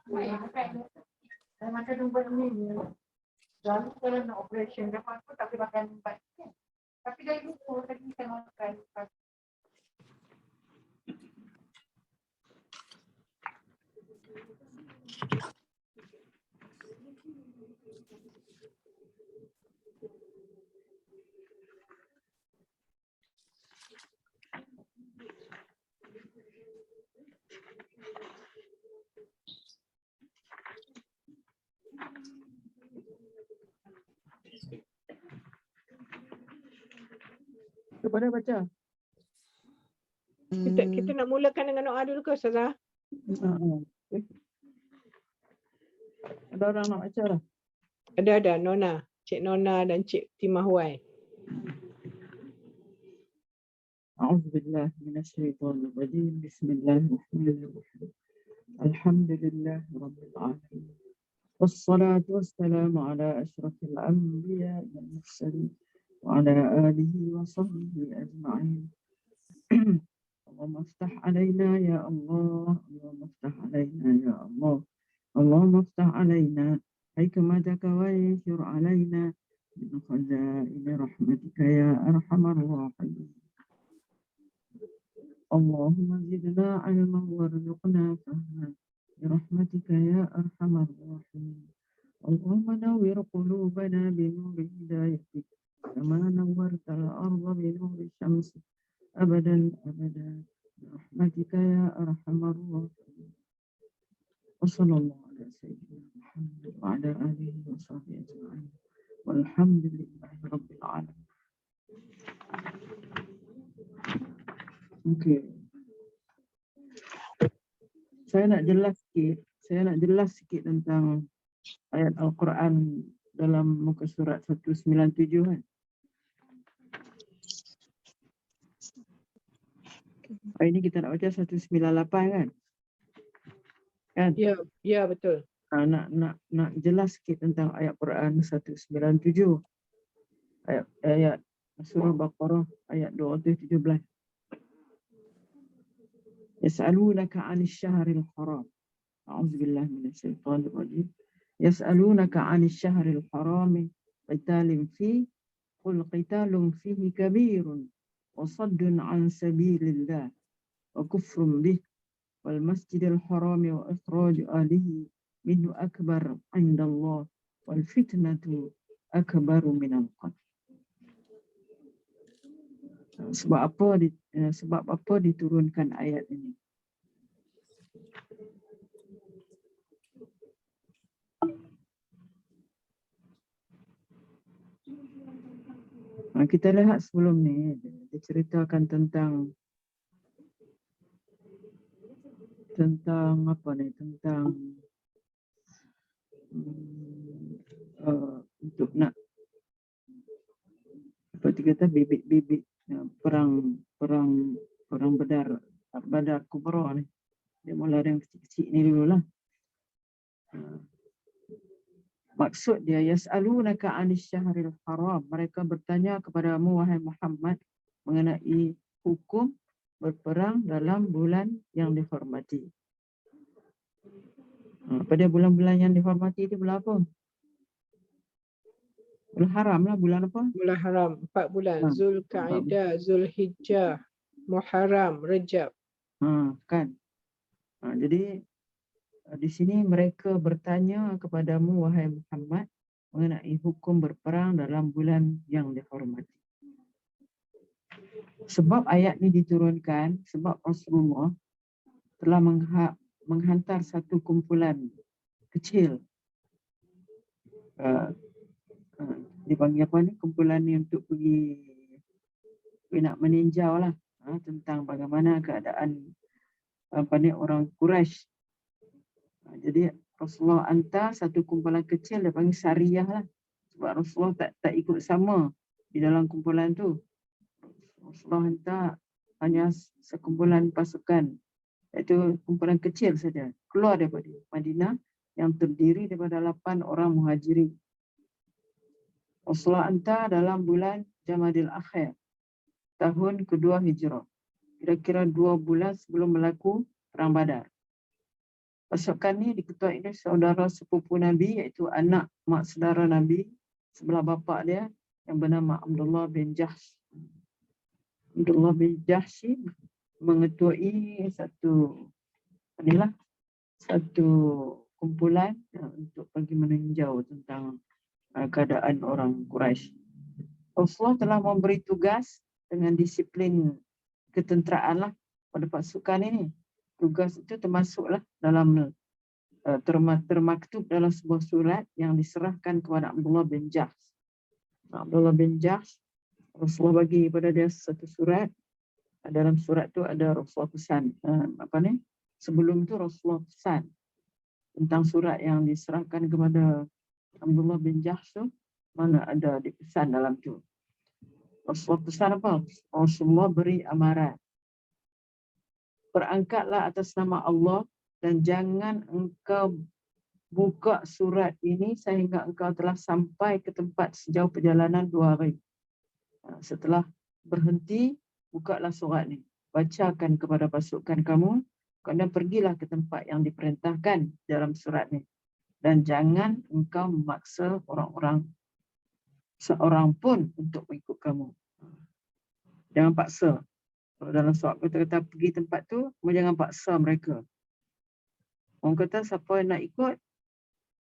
Masa jumpa ni, lalu kalau nak operation dapat aku tak boleh makan empat. Tapi dari dulu tadi saya makan. Kepada baca. Kita nak mulakan dengan doa dulu ke Ustazah? Okay. Ada orang nak baca lah. Ada Nona, Cik Nona dan Cik Timah Huai. A'udzubillah minasyaitonir rajim. Bismillahirrahmanirrahim. Alhamdulillah rabbil alamin. Wassalatu wassalamu ala asyrafil anbiya wal mursalin wa ala alihi wa sahbihi ajma'in. Allahumma iftah alaina ya Allah, Allahumma iftah alaina ya Allah, Allahumma iftah alaina hikmataka wa yassir alaina min khazain rahmatika ya arhamar rahimin. Allahumma zidna ilman warzuqna fahma برحمتك يا أرحم الراحمين. اللهم نور قلوبنا بنور هدايتك كما نورت الأرض بنور الشمس أبدا أبدا برحمتك يا أرحم الراحمين. وصلى الله على سيدنا محمد وعلى آله وصحبه أجمعين والحمد لله رب العالمين. Okay. Saya nak jelas sikit tentang ayat Al-Quran dalam muka surat 197 kan. Hari ini kita nak baca 198 kan? Kan? Ya betul. Nak jelas sikit tentang ayat Quran 197. Ayat surah Baqarah ayat 217. Yas'alunaka 'anil syahril haram. A'udzubillahi minasyaitonir rajim. Yas'alunaka 'anil syahril haram qitalin fi qul qitalun fihi kabirun wa saddun 'an sabilillah wa kufrun bih wal masjidil haram wa ikhraj ahlihi minhu akbar 'indallah wal fitnatu akbaru minal qatl. Sebab apa diturunkan ayat ini? Kita lihat sebelum ni, dia ceritakan tentang apa ni? Tentang untuk nak seperti kata bibit-bibit perang Badar Kubra ni. Dia mula yang kecil-kecil ni dululah. Maksud dia yas'alunaka 'anil syahril haram. Mereka bertanya kepadamu wahai Muhammad mengenai hukum berperang dalam bulan yang dihormati. Pada bulan-bulan yang dihormati itu bulan apa? Bulan haram lah, bulan apa? Bulan haram, 4 bulan. Zulkaidah, Zulhijjah, Muharram, Rajab. Kan. Jadi di sini mereka bertanya kepadamu wahai Muhammad mengenai hukum berperang dalam bulan yang dihormati. Sebab ayat ini diturunkan sebab Rasulullah telah menghantar satu kumpulan kecil. Dipanggil apa ni? Kumpulan ni untuk pergi nak meninjau lah tentang bagaimana keadaan orang Quraisy. Jadi Rasulullah hantar satu kumpulan kecil, dia panggil Sariyah lah. Sebab Rasulullah tak ikut sama di dalam kumpulan tu. Rasulullah hantar hanya sekumpulan pasukan, iaitu kumpulan kecil saja, keluar daripada Madinah yang terdiri daripada 8 orang muhajirin. Rasulullah hantar dalam bulan Jamadil Akhir, tahun kedua Hijrah. Kira-kira 2 bulan sebelum berlaku Perang Badar. Pasukan ni diketuai oleh saudara sepupu Nabi, iaitu anak mak saudara Nabi sebelah bapa dia yang bernama Abdullah bin Jahsh. Abdullah bin Jahsh mengetuai satu kumpulan untuk pergi meninjau tentang keadaan orang Quraisy. Rasulullah telah memberi tugas dengan disiplin ketenteraan lah pada pasukan ini. Tugas itu termasuklah dalam termaktub dalam sebuah surat yang diserahkan kepada Abdullah bin Jahsh. Abdullah bin Jahsh, Rasulullah bagi kepada dia satu surat. Dalam surat tu ada Rasulullah pesan. Sebelum tu Rasulullah pesan tentang surat yang diserahkan kepada Abdullah bin Jahsh tu, mana ada dipesan dalam tu. Rasulullah pesan apa? Rasulullah beri amaran. Berangkatlah atas nama Allah dan jangan engkau buka surat ini sehingga engkau telah sampai ke tempat sejauh perjalanan 2 hari. Setelah berhenti, bukalah surat ini. Bacakan kepada pasukan kamu, kemudian pergilah ke tempat yang diperintahkan dalam surat ini. Dan jangan engkau memaksa orang-orang, seorang pun untuk mengikut kamu. Jangan paksa. Kalau dalam surat kata pergi tempat tu, jangan paksa mereka. Orang kata siapa yang nak ikut,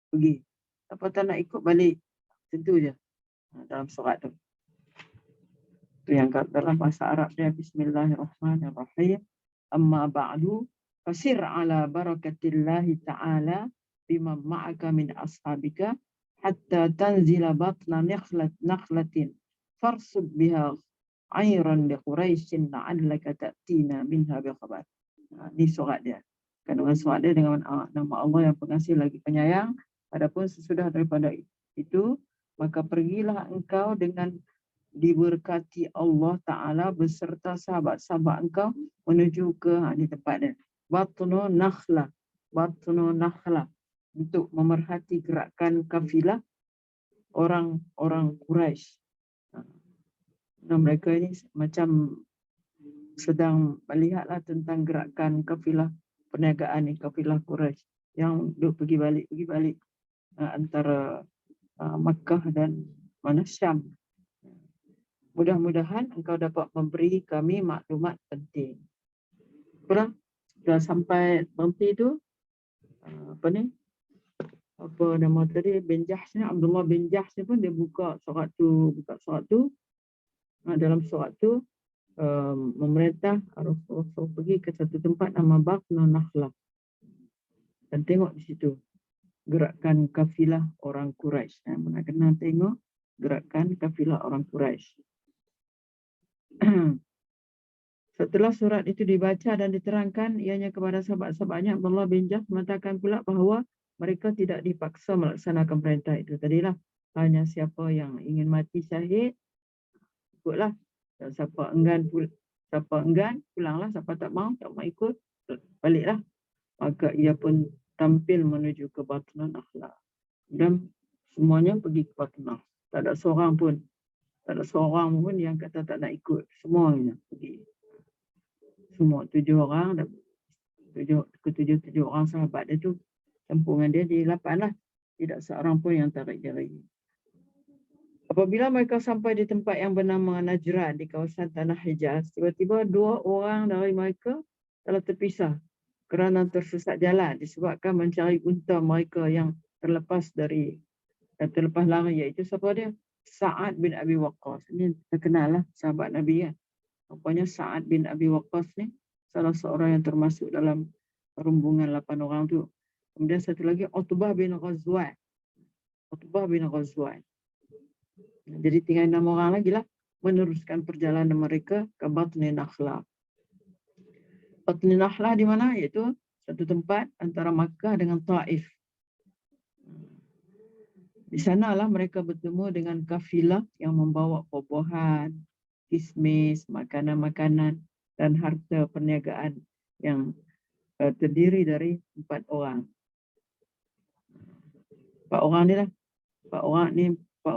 pergi. Siapa tak nak ikut, balik. Tentu je dalam surat tu. Itu yang dalam bahasa Arab dia, Bismillahirrahmanirrahim. Amma ba'du, fasir ala barakatillahi ta'ala bima ma'aka min ashabika hatta tanzila batna nakhlatin farsud biha airan li Quraisyin la'allaka ta'tina minha biqabar. Ini surat dia. Kandungan surat dia dengan nama Allah yang pengasih lagi penyayang. Adapun sesudah daripada itu, maka pergilah engkau dengan diberkati Allah Ta'ala beserta sahabat-sahabat engkau menuju ke di tempat dia. Batnu Nakhla untuk memerhati gerakan kafilah orang-orang Quraisy. Nah, mereka ini macam sedang melihatlah tentang gerakan kafilah perniagaan ni, kafilah Quraisy yang duk pergi balik antara Makkah dan Syam. Mudah-mudahan engkau dapat memberi kami maklumat penting. Dah sampai berhenti tu, bin Jahsh ni, Abdullah bin Jahsh ni pun dia buka surat tu. Dalam surat tu memerintah Rasulullah pergi ke satu tempat nama Batnu Nakhlah. Dan tengok di situ gerakan kafilah orang Quraisy. Mana kena tengok gerakan kafilah orang Quraisy. Setelah surat itu dibaca dan diterangkan ianya kepada sahabat-sahabatnya, Abdullah bin Jahsh mengatakan pula bahawa mereka tidak dipaksa melaksanakan perintah itu. Tadilah hanya siapa yang ingin mati syahid, ikutlah. Dan siapa enggan, pulanglah. Siapa tak mau ikut, baliklah. Maka ia pun tampil menuju ke Batnu Nakhlah. Dan semuanya pergi ke Batnu. Tak ada seorang pun yang kata tak nak ikut. Semuanya pergi. Semua 7 orang, 7 orang sahabat dia tu, campuran dia di 8 lah. Tidak seorang pun yang tarik jari. Apabila mereka sampai di tempat yang bernama Najran di kawasan Tanah Hijaz, tiba-tiba 2 orang dari mereka telah terpisah kerana tersesat jalan disebabkan mencari unta mereka yang terlepas lari, iaitu siapa dia? Sa'ad bin Abi Waqqas. Ini terkenal lah sahabat Nabi kan. Rupanya Sa'ad bin Abi Waqqas ni salah seorang yang termasuk dalam rombongan 8 orang tu. Kemudian satu lagi Utbah bin Ghazwan. Jadi tinggal 6 orang lagi lah meneruskan perjalanan mereka ke Batnu Nakhlah. Batnu Nakhlah di mana? Iaitu satu tempat antara Makkah dengan Taif. Di sanalah mereka bertemu dengan kafilah yang membawa buah-buahan, kismis, makanan-makanan dan harta perniagaan yang terdiri dari 4 orang. 4 orang ni lah. 4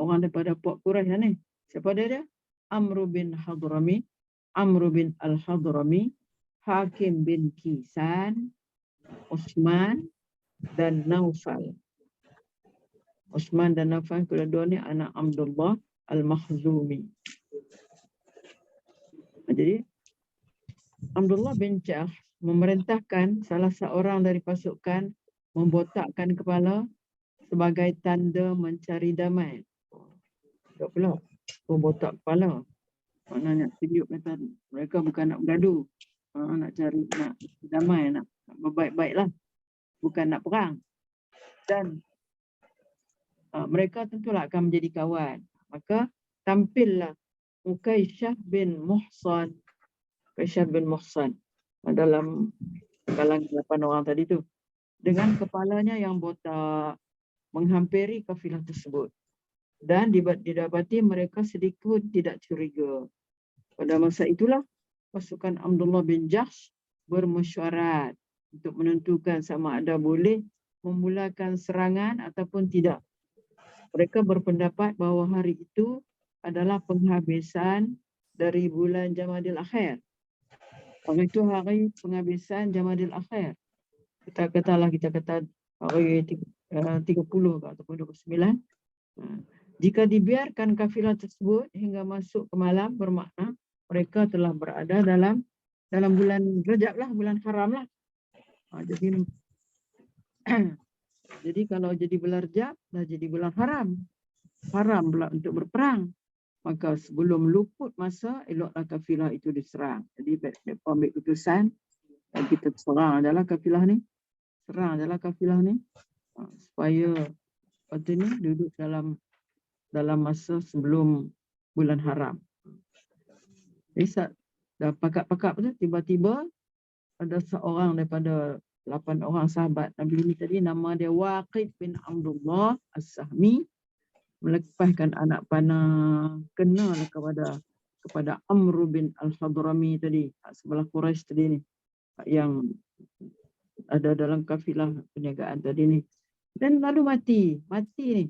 orang daripada puak Quraisy ni. Siapa dia? Amr bin Al-Hadrami, Hakim bin Kisan, Utsman, dan Naufal. Utsman dan Naufal kedua ni anak Abdullah Al-Makhzumi. Jadi Abdullah bin Jahsh memerintahkan salah seorang dari pasukan membotakkan kepala sebagai tanda mencari damai. Tak pula membotak kepala. Maknanya tunjuk kata mereka bukan nak bergaduh. Nak cari, nak damai, nak berbaik-baiklah. Bukan nak perang. Dan mereka tentulah akan menjadi kawan. Maka tampillah Ukaisyah bin Muhsan. Ukaisyah bin Muhsan dalam kalangan 8 orang tadi tu. Dengan kepalanya yang botak menghampiri kafilah tersebut. Dan didapati mereka sedikit tidak curiga. Pada masa itulah pasukan Abdullah bin Jahsh bermesyuarat untuk menentukan sama ada boleh memulakan serangan ataupun tidak. Mereka berpendapat bahawa hari itu adalah penghabisan dari bulan Jamadil Akhir. Hari itu hari penghabisan Jamadil Akhir. Kita kata hari 30 ataupun 29. Jika dibiarkan kafilah tersebut hingga masuk ke malam, bermakna mereka telah berada dalam bulan Rajab lah, bulan haram lah. Jadi kalau jadi bulan Rajab, dah jadi bulan haram. Haram pula untuk berperang. Maka sebelum luput masa, eloklah kafilah itu diserang. Jadi mereka ambil keputusan, kita serang adalah kafilah ni. Serang adalah kafilah ni. Supaya waktu ni duduk dalam masa sebelum bulan haram. Jadi dah pakak-pakak tu tiba-tiba ada seorang daripada 8 orang sahabat Nabi ini tadi, nama dia Waqid bin Abdullah As-Sahmi, melepaskan anak panah kenalah kepada Amr bin Al-Hadrami tadi, sebelah Quraisy tadi ni, yang ada dalam kafilah perniagaan tadi ni. Dan lalu mati ni.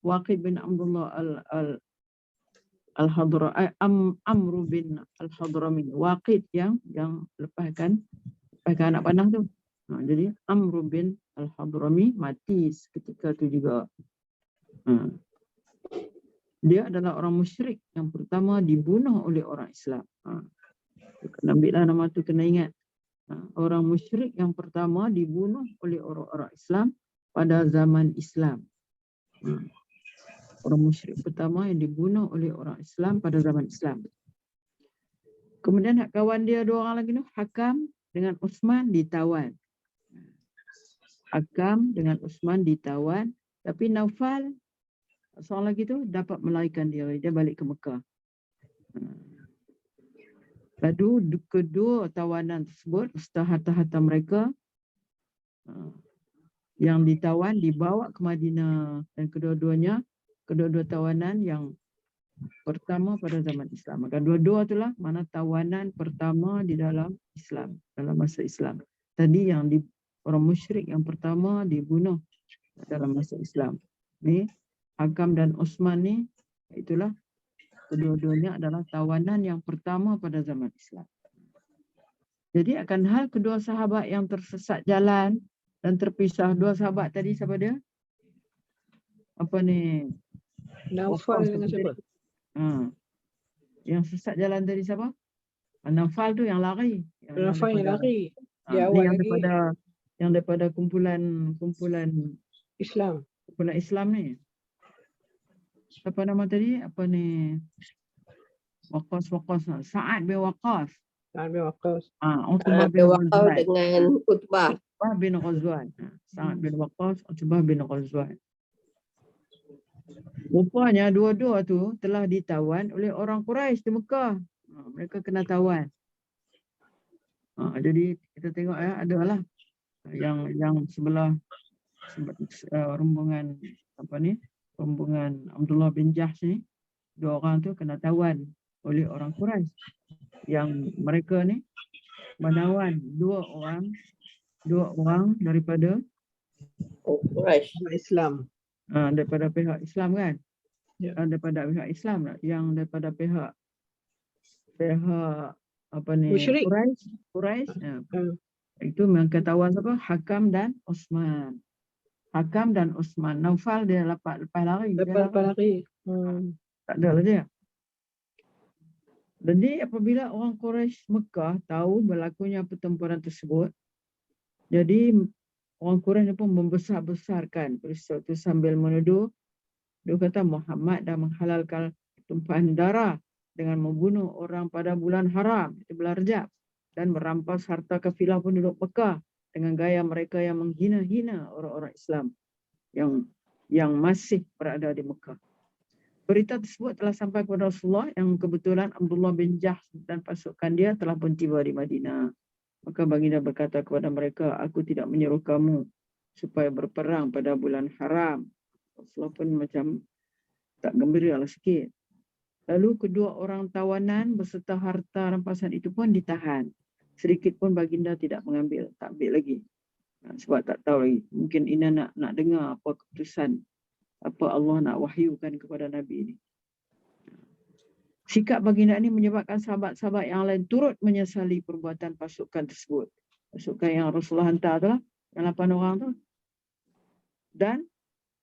Waqid bin Abdullah Amr bin Al-Hadrami. Waqid yang lepaskan anak panah tu. Jadi Amr bin Al-Hadrami mati seketika tu juga. Dia adalah orang musyrik yang pertama dibunuh oleh orang Islam. Kena ambillah nama tu, kena ingat. Orang musyrik yang pertama dibunuh oleh orang-orang Islam pada zaman Islam. Orang musyrik pertama yang dibunuh oleh orang Islam pada zaman Islam. Kemudian kawan dia 2 orang lagi tu, Hakam dengan Utsman ditawan. Hakam dengan Utsman ditawan, tapi Naufal seorang lagi tu dapat melarikan diri, dia balik ke Mekah. Lalu kedua tawanan tersebut, serta harta-harta mereka yang ditawan dibawa ke Madinah, dan kedua-dua tawanan yang pertama pada zaman Islam. Maka dua-dua itulah mana tawanan pertama di dalam Islam, dalam masa Islam. Tadi yang orang musyrik yang pertama dibunuh dalam masa Islam. Ni Hakam dan Utsman ni, itulah kedua-duanya adalah tawanan yang pertama pada zaman Islam. Jadi akan hal kedua sahabat yang tersesat jalan dan terpisah. 2 sahabat tadi siapa dia? Apa ni? Naufal dengan siapa? Yang sesat jalan tadi siapa? Naufal tu yang lari. Naufal yang lari. Di Ni awal yang daripada kumpulan Islam. Kumpulan Islam ni. Apa nama tadi? Apa ni? Waqas. Sa'ad bin Waqqas. Sa'ad bin Waqqas. Utbah bin Ghazwan. Dengan Utbah. Utbah bin Ghazwan. Sa'ad bin Waqqas, Utbah bin Ghazwan. Rupanya dua-dua tu telah ditawan oleh orang Quraisy di Mekah. Mereka kena tawan. Jadi kita tengok adalah yang sebelah rombongan rombongan Abdullah bin Jahsh ni, 2 orang tu kena tawan oleh orang Quraisy. Yang mereka ni menawan 2 orang daripada Quraisy. Islam. Daripada pihak Islam kan? Ya. Daripada pihak Islam lah. Yang daripada pihak apa ni? Musyrik. Quraisy. Itu mereka tawan apa? Hakam dan Utsman. Hakam dan Utsman. Naufal dia lepas lari. Dia Lepas lari. Tak ada lah dia. Jadi apabila orang Quraisy Mekah tahu berlakunya pertempuran tersebut, jadi orang Quraisy pun membesar-besarkan peristiwa itu sambil menuduh. Dia kata Muhammad dah menghalalkan tumpahan darah dengan membunuh orang pada bulan haram, itu bulan Rajab, dan merampas harta kafilah penduduk Mekah dengan gaya mereka yang menghina-hina orang-orang Islam yang masih berada di Mekah. Berita tersebut telah sampai kepada Rasulullah yang kebetulan Abdullah bin Jahsh dan pasukan dia telah pun tiba di Madinah. Maka baginda berkata kepada mereka, aku tidak menyuruh kamu supaya berperang pada bulan haram. Rasulullah pun macam tak gembira lah sikit. Lalu kedua orang tawanan beserta harta rampasan itu pun ditahan. Sedikit pun baginda tidak mengambil, tak ambil lagi. Sebab tak tahu lagi. Mungkin Ina nak dengar apa keputusan, apa Allah nak wahyukan kepada Nabi ini. Sikap baginda ini menyebabkan sahabat-sahabat yang lain turut menyesali perbuatan pasukan tersebut. Pasukan yang Rasulullah hantar tu lah, yang 8 orang tu. Dan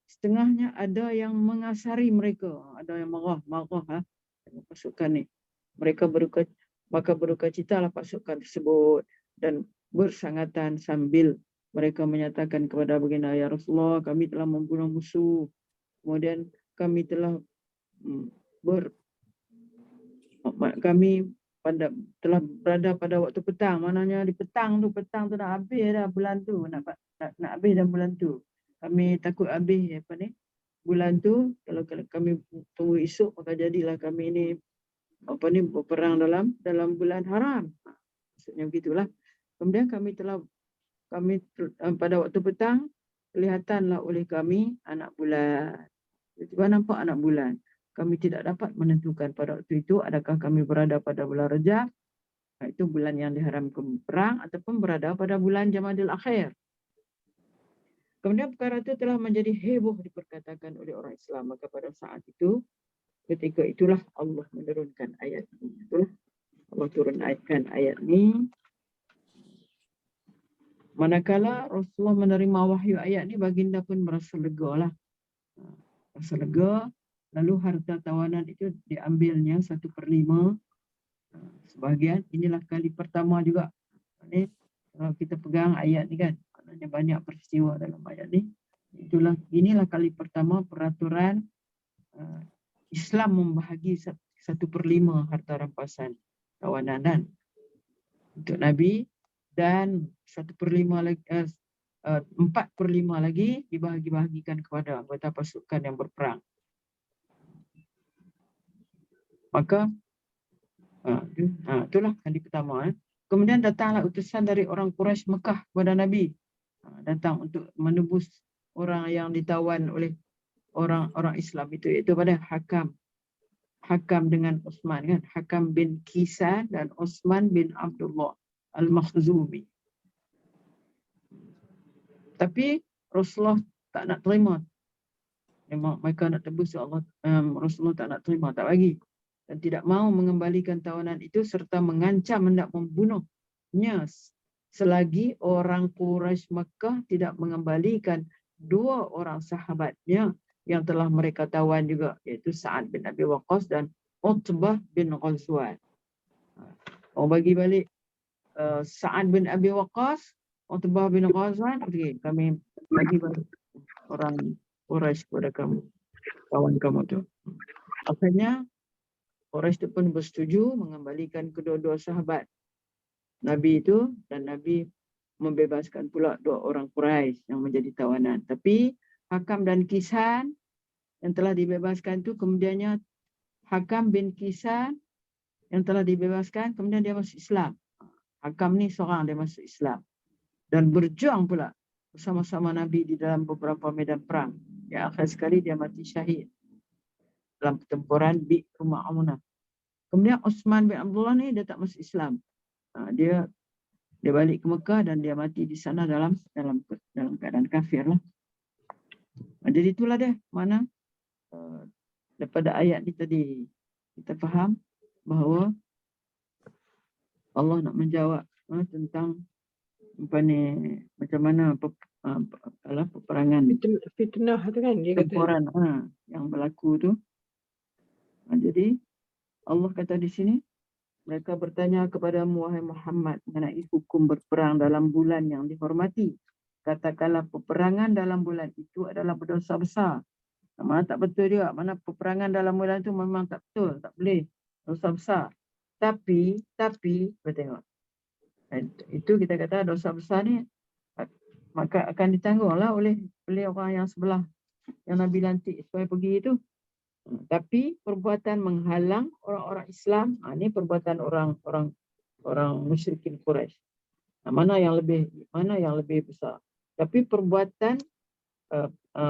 setengahnya ada yang mengasari mereka. Ada yang marah dengan pasukan ni. Maka berduka cita lah pasukan tersebut. Dan bersangatan sambil mereka menyatakan kepada baginda, ya Rasulullah, kami telah membunuh musuh. Kemudian kami telah telah berada pada waktu petang. Maknanya di petang tu nak habis dah bulan tu. Nak habis dah bulan tu. Kami takut habis bulan tu. Kalau kami tunggu esok, maka jadilah kami ni berperang dalam bulan haram. Maksudnya begitulah. Kemudian kami pada waktu petang, kelihatanlah oleh kami anak bulan. Tiba-tiba nampak anak bulan. Kami tidak dapat menentukan pada waktu itu adakah kami berada pada bulan Rajab, itu bulan yang diharamkan perang, ataupun berada pada bulan Jamadil Akhir. Kemudian perkara itu telah menjadi heboh diperkatakan oleh orang Islam. Maka pada saat itu, ketika itulah Allah menurunkan ayat ini. Itulah Allah turunkan ayat ini. Manakala Rasulullah menerima wahyu ayat ini, baginda pun merasa lega lah. Merasa lega. Lalu harta tawanan itu diambilnya 1/5 sebahagian. Inilah kali pertama juga. Kalau kita pegang ayat ni kan, maknanya banyak peristiwa dalam ayat ni. Inilah kali pertama peraturan Islam membahagi 1/5 harta rampasan tawanan dan untuk Nabi, dan 1/5 lagi, 4/5 lagi dibahagi-bahagikan kepada anggota pasukan yang berperang. Maka itulah kali pertama. Kemudian datanglah utusan dari orang Quraisy Mekah kepada Nabi. Datang untuk menebus orang yang ditawan oleh orang Islam itu, iaitu pada Hakam dengan Utsman kan. Hakam bin Kisan dan Utsman bin Abdullah Al-Makhzumi. Tapi Rasulullah tak nak terima. Mereka nak tebus, Allah Rasulullah tak nak terima, tak bagi. Dan tidak mahu mengembalikan tawanan itu serta mengancam hendak membunuhnya selagi orang Quraisy Mekah tidak mengembalikan 2 orang sahabatnya yang telah mereka tawan juga, iaitu Sa'ad bin Abi Waqqas dan Utbah bin Ghazwan. Bagi balik Sa'ad bin Abi Waqqas, Utbah bin Ghazwan, okay, kami bagi balik orang Quraisy kepada kamu, kawan kamu tu. Akhirnya Quraisy itu pun bersetuju mengembalikan kedua-dua sahabat Nabi itu, dan Nabi membebaskan pula 2 orang Quraisy yang menjadi tawanan. Tapi Hakam dan Kisan yang telah dibebaskan itu, kemudiannya Hakam bin Kisan yang telah dibebaskan, kemudian dia masuk Islam. Hakam ni seorang dia masuk Islam dan berjuang pula bersama-sama Nabi di dalam beberapa medan perang. Yang akhir sekali dia mati syahid dalam pertempuran Bi'r Ma'unah. Kemudian Utsman bin Abdullah ni dia tak masuk Islam. Dia balik ke Mekah dan dia mati di sana dalam keadaan kafir lah. Jadi itulah dia mana daripada ayat ni tadi kita faham bahawa Allah nak menjawab tentang apa ni, macam mana peperangan Fitnah tu kan dia kata. temporan yang berlaku tu. Jadi Allah kata di sini, mereka bertanya kepadamu wahai Muhammad mengenai hukum berperang dalam bulan yang dihormati. Katakanlah peperangan dalam bulan itu adalah berdosa besar. Mana tak betul juga. Mana peperangan dalam bulan itu memang tak betul. Tak boleh. Dosa besar. Tapi, tengok. Itu kita kata dosa besar ni maka akan ditanggunglah oleh orang yang sebelah yang Nabi lantik supaya pergi itu. Tapi perbuatan menghalang orang-orang Islam, ini perbuatan orang musyrikin Quraisy. Mana yang lebih besar? Tapi perbuatan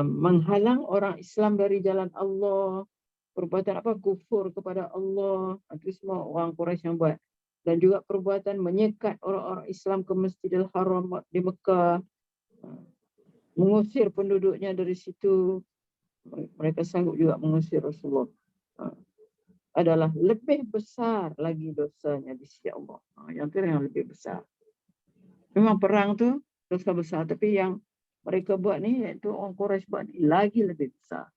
menghalang orang Islam dari jalan Allah, perbuatan kufur kepada Allah, itu semua orang Quraisy yang buat. Dan juga perbuatan menyekat orang-orang Islam ke Masjidil Haram di Mekah, mengusir penduduknya dari situ. Mereka sanggup juga mengusir Rasulullah. Adalah lebih besar lagi dosanya di sisi Allah. Yang itu yang lebih besar. Memang perang tu dosa besar, tapi yang mereka buat ni, iaitu orang Quraisy buat ni, lagi lebih besar.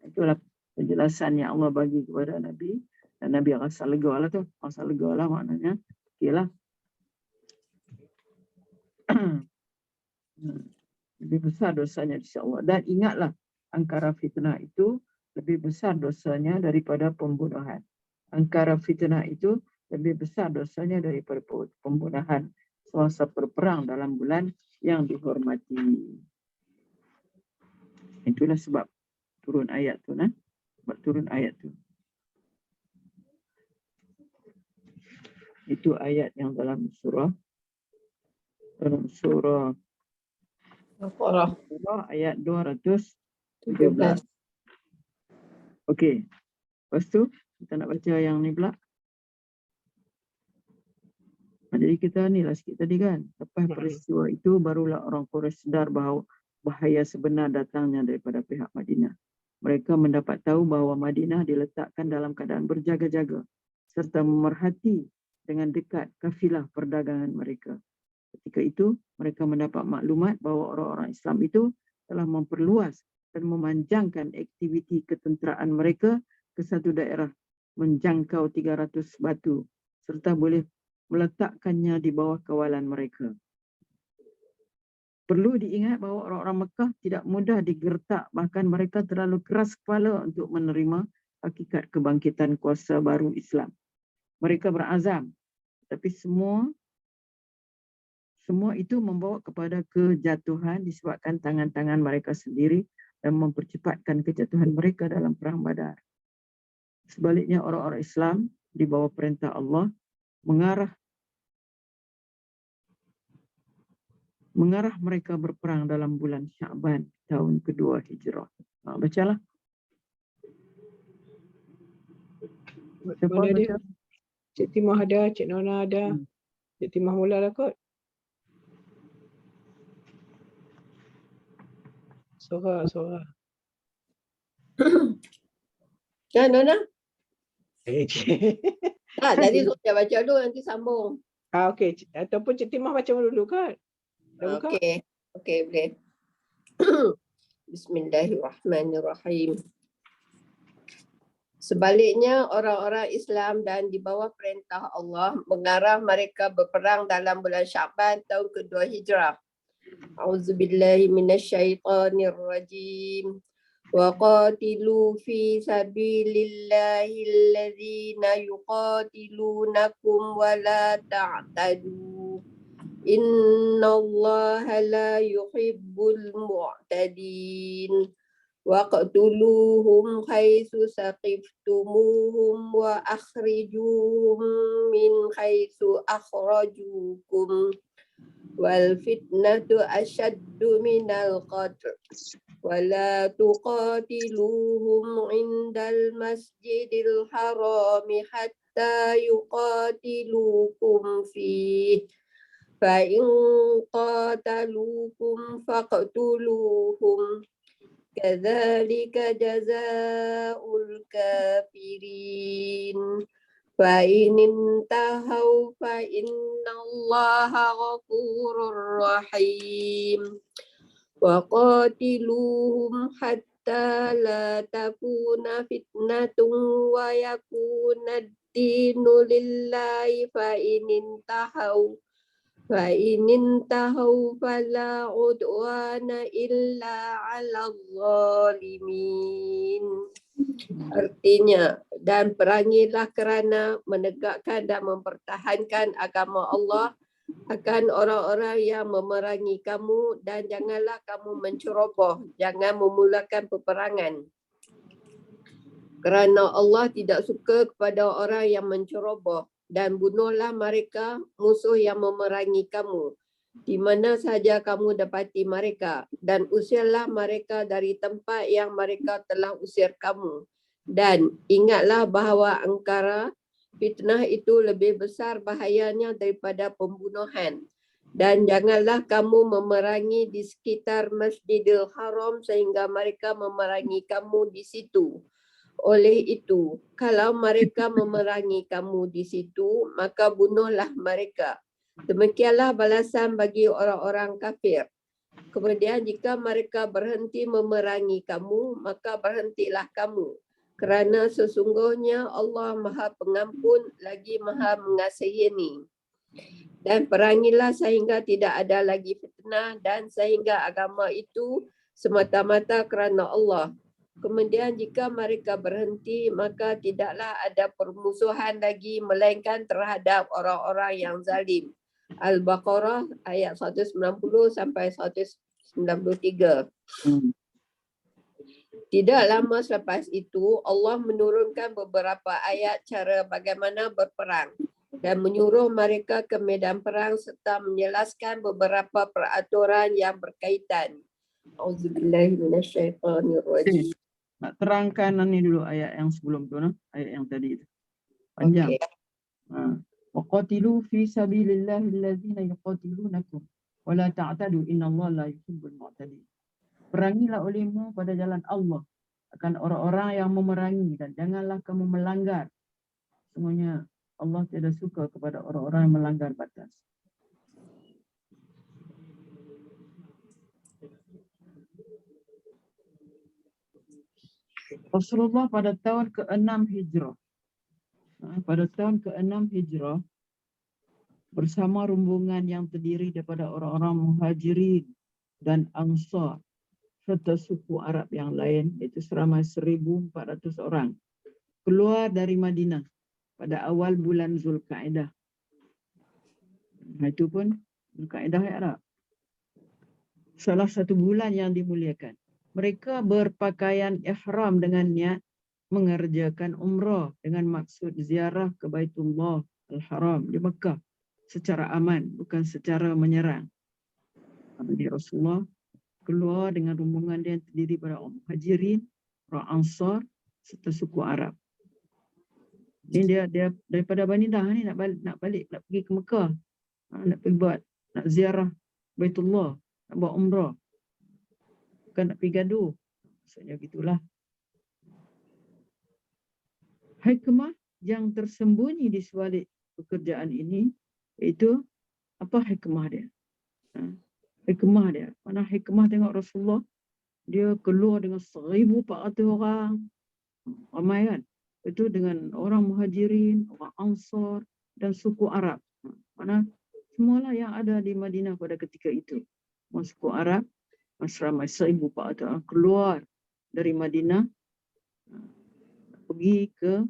Itulah penjelasan yang Allah bagi kepada Nabi. Dan Nabi rasa lega lah tu. Rasa lega lah maknanya. Okey lah. Lebih besar dosanya di sisi Allah. Dan ingatlah, angkara fitnah itu lebih besar dosanya daripada pembunuhan. Angkara fitnah itu lebih besar dosanya daripada pembunuhan semasa berperang dalam bulan yang dihormati. Itulah sebab turun ayat tu. Sebab turun ayat tu. Itu ayat yang dalam surah ayat 217. Okey. Lepas tu kita nak baca yang ni pula. Jadi kita ni lah sikit tadi kan. Lepas peristiwa itu barulah orang Quraisy sedar bahawa bahaya sebenar datangnya daripada pihak Madinah. Mereka mendapat tahu bahawa Madinah diletakkan dalam keadaan berjaga-jaga serta memerhati dengan dekat kafilah perdagangan mereka. Ketika itu, mereka mendapat maklumat bahawa orang-orang Islam itu telah memperluas dan memanjangkan aktiviti ketenteraan mereka ke satu daerah menjangkau 300 batu serta boleh meletakkannya di bawah kawalan mereka. Perlu diingat bahawa orang-orang Mekah tidak mudah digertak, bahkan mereka terlalu keras kepala untuk menerima hakikat kebangkitan kuasa baru Islam. Mereka berazam, tapi semua itu membawa kepada kejatuhan disebabkan tangan-tangan mereka sendiri dan mempercepatkan kejatuhan mereka dalam perang Badar. Sebaliknya orang-orang Islam di bawah perintah Allah mengarah mereka berperang dalam bulan Sya'ban tahun kedua Hijrah. Bacalah. Mana dia? Cik Timah ada, Cik Nona ada. Cik Timah mula lah kot. Suara. Ya, Nona? Cik. Tadi saya baca dulu, nanti sambung. Okey. Ataupun Cik Timah baca dulu kan? Okey, boleh. Bismillahirrahmanirrahim. Sebaliknya, orang-orang Islam dan di bawah perintah Allah mengarah mereka berperang dalam bulan Sya'ban tahun kedua Hijrah. A'udzubillahi minasyaitonirrajim. Wa qatilu fi sabilillahi allazina yuqatilunakum wa la ta'tadu. Innallaha la yuhibbul mu'tadin. Waqtuluhum haitsu saqiftumuhum wa akhrijuhum min haitsu akhrajukum. Wal fitnatu ashaddu minal qatl. Wala tuqatiluhum indal masjidil harami hatta yuqatilukum fihi. Fa'in qatalukum faqtuluhum. Kadzalika jazaa'ul kafirin. فإن انتهوا فإن الله غفور رحيم وقاتلوهم حتى لا تكون فتنة ويكون الدين لله فإن انتهوا فلا عدوان إلا على الظالمين. Artinya, dan perangilah kerana menegakkan dan mempertahankan agama Allah akan orang-orang yang memerangi kamu, dan janganlah kamu menceroboh, jangan memulakan peperangan. Kerana Allah tidak suka kepada orang yang menceroboh, dan bunuhlah mereka musuh yang memerangi kamu di mana sahaja kamu dapati mereka, dan usirlah mereka dari tempat yang mereka telah usir kamu. Dan ingatlah bahawa angkara fitnah itu lebih besar bahayanya daripada pembunuhan. Dan janganlah kamu memerangi di sekitar Masjidil Haram sehingga mereka memerangi kamu di situ. Oleh itu, kalau mereka memerangi kamu di situ, maka bunuhlah mereka. Demikianlah balasan bagi orang-orang kafir. Kemudian jika mereka berhenti memerangi kamu, maka berhentilah kamu. Kerana sesungguhnya Allah Maha Pengampun lagi Maha Mengasihi. Dan perangilah sehingga tidak ada lagi fitnah, dan sehingga agama itu semata-mata kerana Allah. Kemudian jika mereka berhenti, maka tidaklah ada permusuhan lagi melainkan terhadap orang-orang yang zalim. Al-Baqarah ayat 190 sampai 193. Tidak lama selepas itu, Allah menurunkan beberapa ayat cara bagaimana berperang dan menyuruh mereka ke medan perang serta menjelaskan beberapa peraturan yang berkaitan. Auzubillahi minasyaitonirrajim. Nak terangkan ni dulu ayat yang sebelum tu, ayat yang tadi itu. Panjang. Waqatilu fi sabilillahi allazina yuqatilunakum wa la ta'tadu innallaha la yuhibbul mu'tadin. Perangilah olehmu pada jalan Allah akan orang-orang yang memerangi, dan janganlah kamu melanggar. Semuanya Allah tidak suka kepada orang-orang yang melanggar batas. Rasulullah pada tahun ke-6 Hijrah. Pada tahun ke-6 Hijrah bersama rombongan yang terdiri daripada orang-orang Muhajirin dan Ansar serta suku Arab yang lain, iaitu seramai 1,400 orang, keluar dari Madinah pada awal bulan Zulkaidah. Itu pun Zulkaidah ya Arab. Salah satu bulan yang dimuliakan. Mereka berpakaian ihram dengan niat mengerjakan umrah dengan maksud ziarah ke Baitullah Al-Haram di Mekah secara aman, bukan secara menyerang. Nabi Rasulullah keluar dengan rombongan dia yang terdiri pada orang Muhajirin, orang Ansar serta suku Arab. Ini dia daripada Madinah ni nak pergi ke Mekah. Nak pergi nak ziarah Baitullah, nak buat umrah. Bukan nak pergi gaduh. Maksudnya gitulah. Hikmah yang tersembunyi di sebalik pekerjaan ini, iaitu apa hikmah dia? Hikmah dia. Mana hikmah tengok Rasulullah, dia keluar dengan 1,400 orang. Ramai kan? Itu dengan orang Muhajirin, orang Ansar dan suku Arab. Mana semualah yang ada di Madinah pada ketika itu. Suku Arab, ramai 1,400 orang keluar dari Madinah pergi ke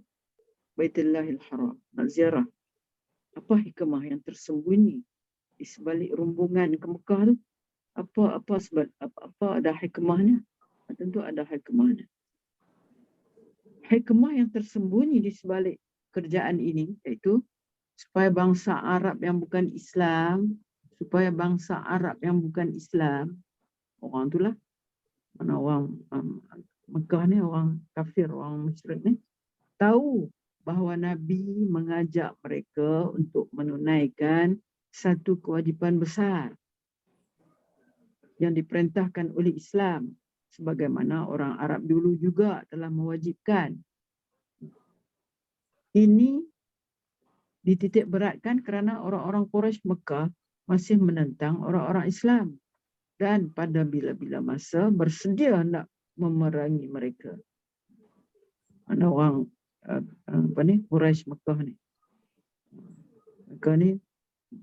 Baitullahil Haram, nak ziarah. Apa hikmah yang tersembunyi di sebalik rombongan ke Mekah tu? Apa ada hikmahnya? Tentu ada hikmahnya. Hikmah yang tersembunyi di sebalik kerjaan ini, iaitu supaya bangsa Arab yang bukan Islam, orang itulah, mana orang Mekah ni, orang kafir, orang musyrik ni, tahu bahawa Nabi mengajak mereka untuk menunaikan satu kewajipan besar yang diperintahkan oleh Islam, sebagaimana orang Arab dulu juga telah mewajibkan. Ini dititik beratkan kerana orang-orang Quraisy Mekah masih menentang orang-orang Islam dan pada bila-bila masa bersedia nak memerangi mereka. Ada orang Quraisy Mekah ni. Mereka ni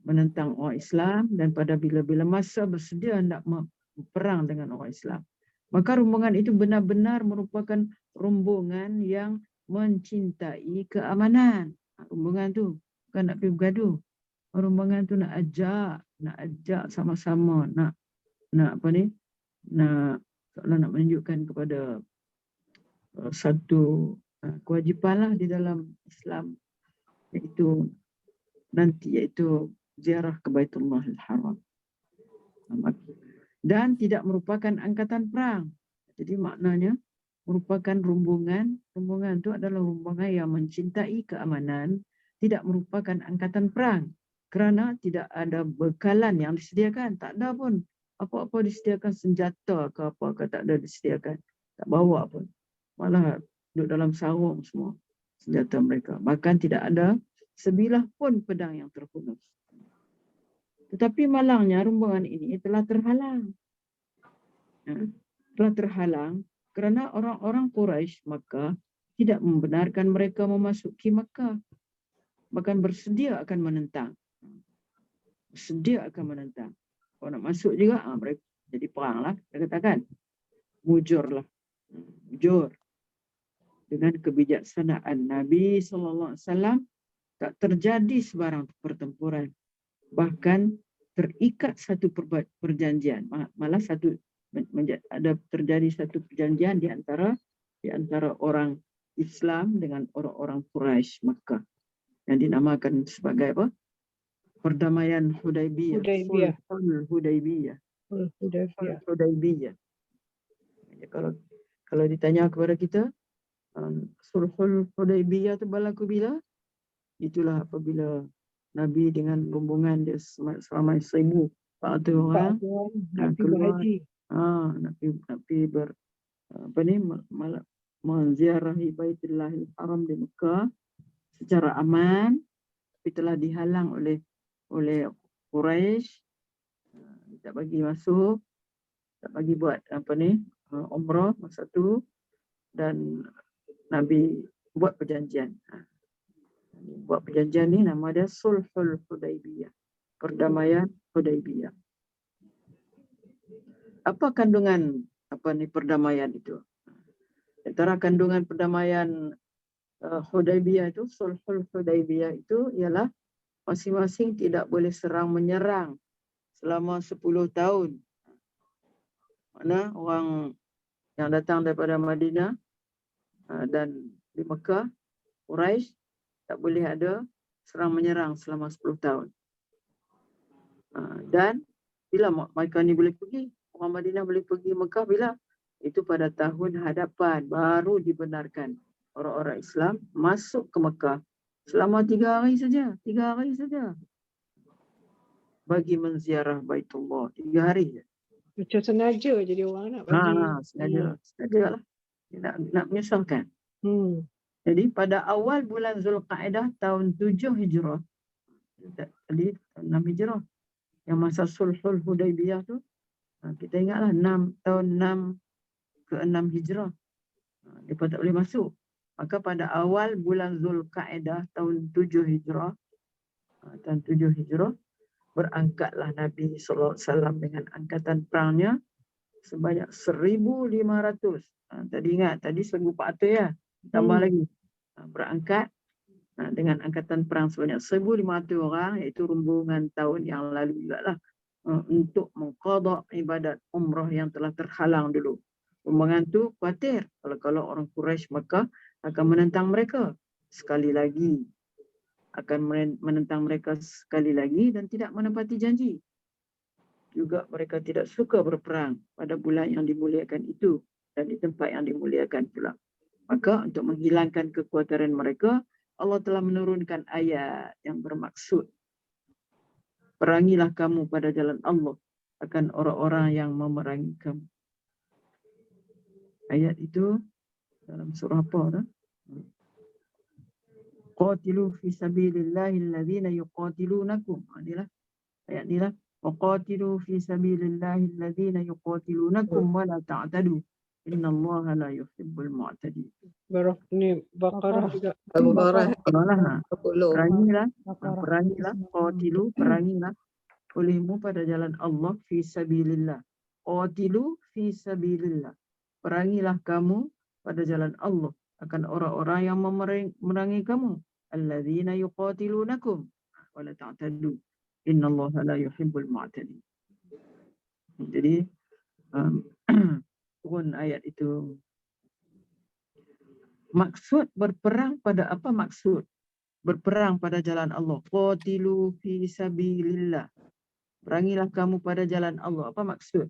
menentang orang Islam dan pada bila-bila masa bersedia nak berperang dengan orang Islam. Maka rombongan itu benar-benar merupakan rombongan yang mencintai keamanan. Rombongan tu bukan nak pergi bergaduh. Rombongan tu nak ajak sama-sama nak nak menunjukkan kepada satu kewajipan lah di dalam Islam, iaitu ziarah ke Baitullahil Haram. Dan tidak merupakan angkatan perang. Jadi maknanya merupakan rombongan itu adalah rombongan yang mencintai keamanan, tidak merupakan angkatan perang. Kerana tidak ada bekalan yang disediakan, tak ada pun apa-apa disediakan, senjata ke apa ke tak ada disediakan, tak bawa pun, malah duduk dalam sarung semua senjata mereka, bahkan tidak ada sebilah pun pedang yang terhunus. Tetapi malangnya rombongan ini telah terhalang, kerana orang-orang Quraisy Makkah tidak membenarkan mereka memasuki Makkah, bahkan bersedia akan menentang. Kalau nak masuk juga, mereka jadi perang lah. Dia katakan, mujur lah. Mujur. Dengan kebijaksanaan Nabi SAW, tak terjadi sebarang pertempuran. Bahkan terikat satu perjanjian. Malah terjadi satu perjanjian di antara orang Islam dengan orang-orang Quraisy Makkah, yang dinamakan sebagai apa? Perdamaian Hudaybiyah. Hudaybiyah. Kalau ditanya kepada kita, Sulhul Hudaybiyah itu berlaku bila? Itulah apabila Nabi dengan rombongan dia selama 1,400 orang nak keluar, nak pergi menziarahi Baitullahil Haram di Mekah secara aman, tapi telah dihalang oleh Quraisy, tak bagi masuk, tak bagi buat umrah masa tu, dan Nabi buat perjanjian. Buat perjanjian ni nama dia Sulhul Hudaybiyah, perdamaian Hudaybiyah. Apa kandungan perdamaian itu? Antara kandungan perdamaian Hudaybiyah itu, Sulhul Hudaybiyah itu ialah masing-masing tidak boleh serang menyerang selama 10 tahun. Mana orang yang datang daripada Madinah dan di Mekah, Quraisy, tak boleh ada serang menyerang selama 10 tahun. Dan bila mereka ni boleh pergi, orang Madinah boleh pergi Mekah bila? Itu pada tahun hadapan baru dibenarkan orang-orang Islam masuk ke Mekah selama 3 hari saja. Bagi menziarah Baitullah 3 hari saja. Macam sengaja jadi orang nak bagi. Sengaja lah. Nak menyusahkan. Jadi pada awal bulan Zulkaidah tahun 7 Hijrah, tadi 6 Hijrah, yang masa Sulhul Hudaybiyah tu, kita ingatlah tahun 6 ke 6 Hijrah, mereka tak boleh masuk. Maka pada awal bulan Zulkaidah tahun 7 Hijrah, berangkatlah Nabi SAW dengan angkatan perangnya sebanyak 1,500. Tadi ingat, tadi 1,400 ya, tambah lagi. Berangkat dengan angkatan perang sebanyak 1,500 orang, iaitu rombongan tahun yang lalu juga lah, untuk mengqada ibadat umrah yang telah terhalang dulu. Rombongan tu khawatir kalau orang Quraisy Makkah akan menentang mereka sekali lagi, dan tidak menepati janji. Juga mereka tidak suka berperang pada bulan yang dimuliakan itu dan di tempat yang dimuliakan pula. Maka untuk menghilangkan kekhawatiran mereka, Allah telah menurunkan ayat yang bermaksud, perangilah kamu pada jalan Allah akan orang-orang yang memerangi kamu. Ayat itu dalam surah apa? Qatilu fi sabilillahi alladhina yuqatilunakum. Inilah ayat ni lah. Waqatilu fi sabilillahi alladhina yuqatilunakum wa la ta'tadu. Innallaha la yuhibbul mu'tadin. Ni Baqarah juga. Al-Baqarah Malah 40. perangilah, Baqarah. perangilah, qatilu, perangilah olehmu pada jalan Allah fi sabilillah. Qatilu fi sabilillah. Perangilah kamu pada jalan Allah akan orang-orang yang memerangi kamu. Alladzina yuqatilunakum wa la ta'tadu. Innallaha la yuhibbul mu'tadin. Jadi turun ayat itu. Maksud berperang pada apa maksud? Berperang pada jalan Allah. Qatilu fi sabilillah. Perangilah kamu pada jalan Allah. Apa maksud?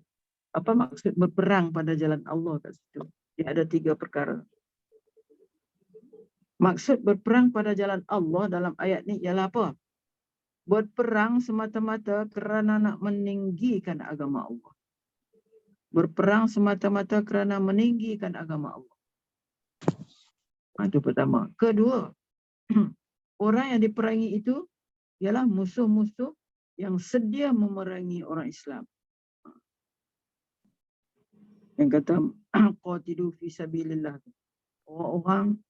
Apa maksud berperang pada jalan Allah kat situ? Dia ada 3 perkara. Maksud berperang pada jalan Allah dalam ayat ni ialah apa? Berperang semata-mata kerana nak meninggikan agama Allah. Berperang semata-mata kerana meninggikan agama Allah. Itu pertama. Kedua, orang yang diperangi itu ialah musuh-musuh yang sedia memerangi orang Islam. Yang kata qatilu fi sabilillah. Orang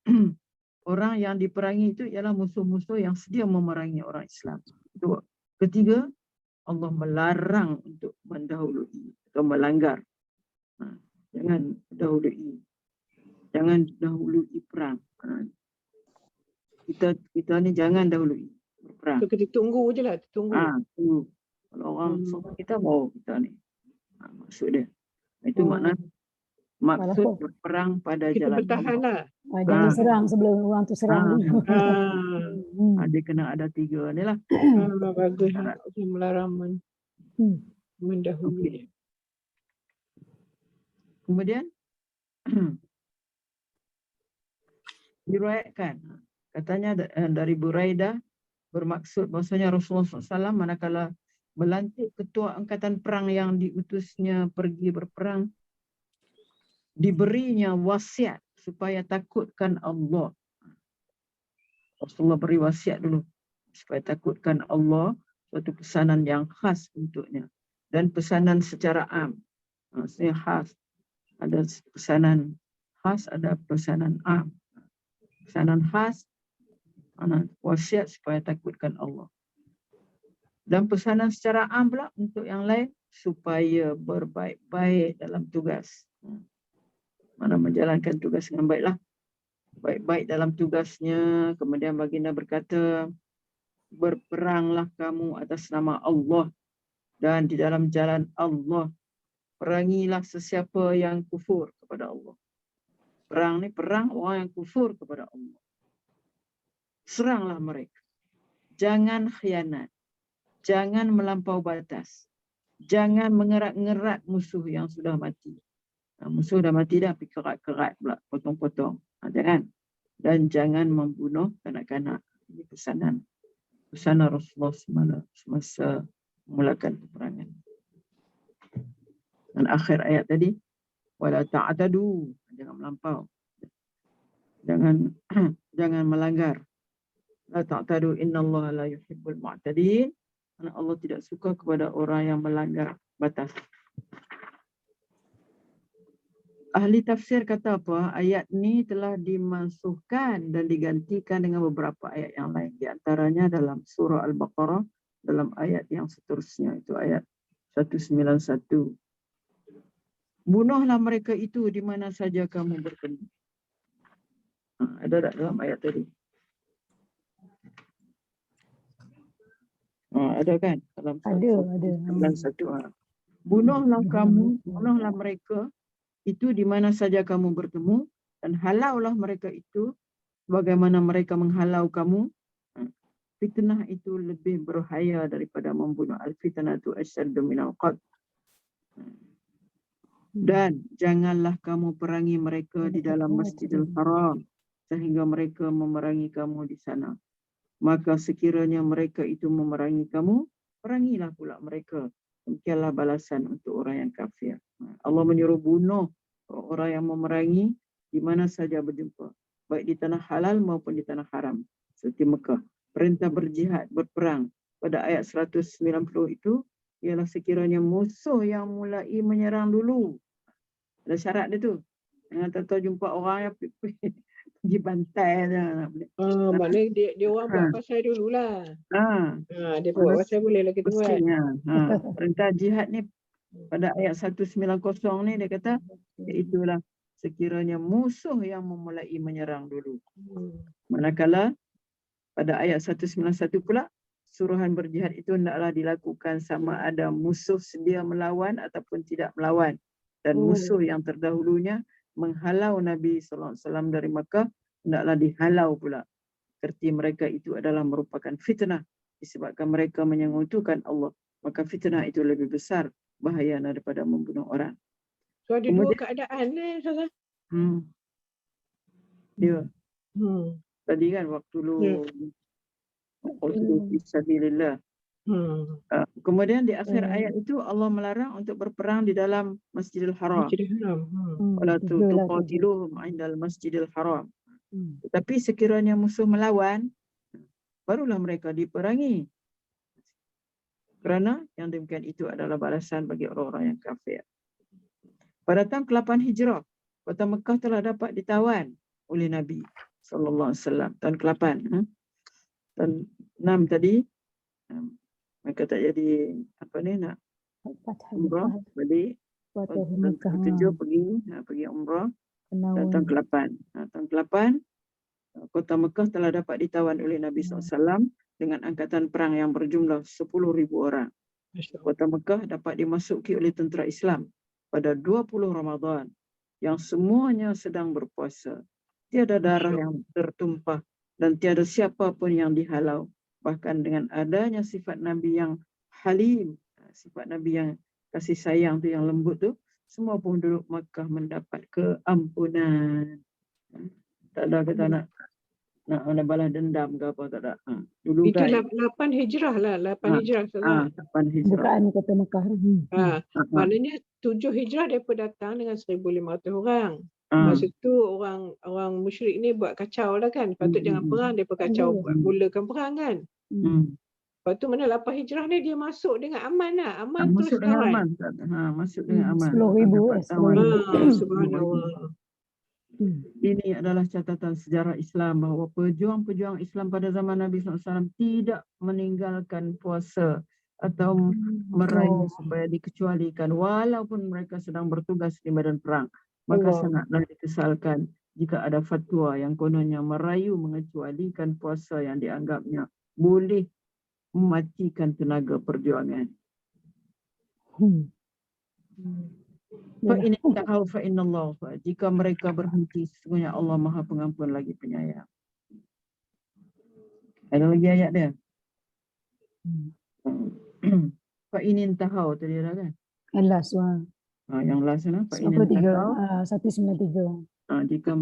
orang yang diperangi itu ialah musuh-musuh yang sedia memerangi orang Islam. Kedua. Ketiga, Allah melarang untuk mendahului atau melanggar. Jangan dahului. Jangan dahului perang. Kita ni jangan dahului berperang. So, kita tunggu je lah. Tunggu. Tunggu. Kalau orang suruh kita mau kita ni. Maksud dia. Itu makna maksud Walaupun berperang pada Kita jalan bertahan Allah. lah. jangan serang sebelum orang tu serang. Dia kena ada 3 ni lah. Bagus. Allah melarang mendahului. Kemudian diriwayatkan katanya dari Buraidah bermaksud bahasanya Rasulullah SAW manakala melantik ketua angkatan perang yang diutusnya pergi berperang, diberinya wasiat supaya takutkan Allah. Rasulullah beri wasiat dulu supaya takutkan Allah, suatu pesanan yang khas untuknya dan pesanan secara am. Maksudnya khas. Ada pesanan khas, ada pesanan am. Pesanan khas, wasiat supaya takutkan Allah. Dan pesanan secara am pula untuk yang lain, supaya berbaik-baik dalam tugas. Mana menjalankan tugas dengan baiklah. Baik-baik dalam tugasnya. Kemudian baginda berkata, berperanglah kamu atas nama Allah dan di dalam jalan Allah. Perangilah sesiapa yang kufur kepada Allah. Perang ni perang orang yang kufur kepada Allah. Seranglah mereka. Jangan khianat. Jangan melampau batas. Jangan mengerat-ngerat musuh yang sudah mati. Musuh dah mati dah, pergi kerat-kerat pula, potong-potong. Jangan. Dan jangan membunuh kanak-kanak. Ini pesanan Rasulullah semasa memulakan peperangan. Dan akhir ayat tadi, wala ta'tadu, jangan melampau. Jangan melanggar. La ta'tadu innallaha la yuhibbul mu'tadin. Karena Allah tidak suka kepada orang yang melanggar batas. Ahli tafsir kata apa? Ayat ni telah dimansuhkan dan digantikan dengan beberapa ayat yang lain. Di antaranya dalam surah Al-Baqarah, dalam ayat yang seterusnya, itu ayat 191. Bunuhlah mereka itu di mana saja kamu bertemu. Ada tak dalam ayat tadi? Ada kan? Dalam Ada. 91. Bunuhlah kamu, bunuhlah mereka itu di mana saja kamu bertemu dan halaulah mereka itu bagaimana mereka menghalau kamu. Fitnah itu lebih berbahaya daripada membunuh. Al-fitnatu asyaddu minal qatl. Dan janganlah kamu perangi mereka di dalam Masjidil Haram sehingga mereka memerangi kamu di sana. Maka sekiranya mereka itu memerangi kamu, perangilah pula mereka. Demikianlah balasan untuk orang yang kafir. Allah menyuruh bunuh orang yang memerangi di mana saja berjumpa, baik di tanah halal maupun di tanah haram. seperti Mekah. Perintah berjihad, berperang pada ayat 190 itu ialah sekiranya musuh yang mulai menyerang dulu. Ada syarat dia tu. Jangan tahu jumpa orang yang pergi bantai je. Maknanya dia orang buat Ha. pasal dululah. Dia buat pasal boleh lah kita buat. Mestinya. Perintah jihad ni pada ayat 190 ni dia kata iaitulah sekiranya musuh yang memulai menyerang dulu. Manakala pada ayat 191 pula suruhan berjihad itu hendaklah dilakukan sama ada musuh sedia melawan ataupun tidak melawan, dan musuh yang terdahulunya menghalau Nabi sallallahu alaihi wasallam dari Makkah hendaklah dihalau pula. Kerti mereka itu adalah merupakan fitnah disebabkan mereka menyekutukan Allah, maka fitnah itu lebih besar bahaya daripada membunuh orang. So ada dua keadaan Ustazah. Dia tadi kan waktu fisabilillah. Kemudian di akhir ayat itu Allah melarang untuk berperang di dalam Masjidil Haram. Wala tuqatiluhum 'indal Masjidil Haram. Tetapi sekiranya musuh melawan, barulah mereka diperangi. Kerana yang demikian itu adalah balasan bagi orang-orang yang kafir. Pada tahun ke-8 Hijrah, kota Mekah telah dapat ditawan oleh Nabi sallallahu alaihi wasallam. Tahun ke-8. Tahun 6 tadi mereka tak jadi nak umrah balik. Tahun ke-7 pergi umrah. Dan tahun ke-8. Tahun ke-8 kota Mekah telah dapat ditawan oleh Nabi SAW dengan angkatan perang yang berjumlah 10,000 orang. Kota Mekah dapat dimasuki oleh tentera Islam pada 20 Ramadan yang semuanya sedang berpuasa. Tiada darah yang tertumpah dan tiada siapa pun yang dihalau. Bahkan dengan adanya sifat Nabi yang halim, sifat Nabi yang kasih sayang tu, yang lembut tu, semua penduduk Makkah mendapat keampunan. Tak ada kata nak balas dendam ke apa, tak ada. Dulu Itu kan 8 Hijrah lah, 8 Hijrah. 8 Hijrah. Bukaan kota Mekah. Maknanya 7 Hijrah mereka datang dengan 1,500 orang. Masa tu orang musyrik ni buat kacau lah kan. Patut jangan perang, mereka kacau mulakan perang kan. Lepas tu mana 8 Hijrah ni dia masuk dengan aman lah. Aman Masuk terus dengan tawan. aman. Masuk dengan aman. 10,000. Subhanallah. Ini adalah catatan sejarah Islam bahawa pejuang-pejuang Islam pada zaman Nabi SAW tidak meninggalkan puasa atau meraih supaya dikecualikan walaupun mereka sedang bertugas di medan perang. Maka sangatlah dikesalkan jika ada fatwa yang kononnya merayu mengecualikan puasa yang dianggapnya boleh mematikan tenaga perjuangan. Fa'in ta'au fa'inallah. Jika mereka berhenti, sesungguhnya Allah Maha Pengampun lagi penyayang. Ada lagi ayat dia? Fa'inin tahau tadi dah kan? Last one. Yang last sana. 193. Jika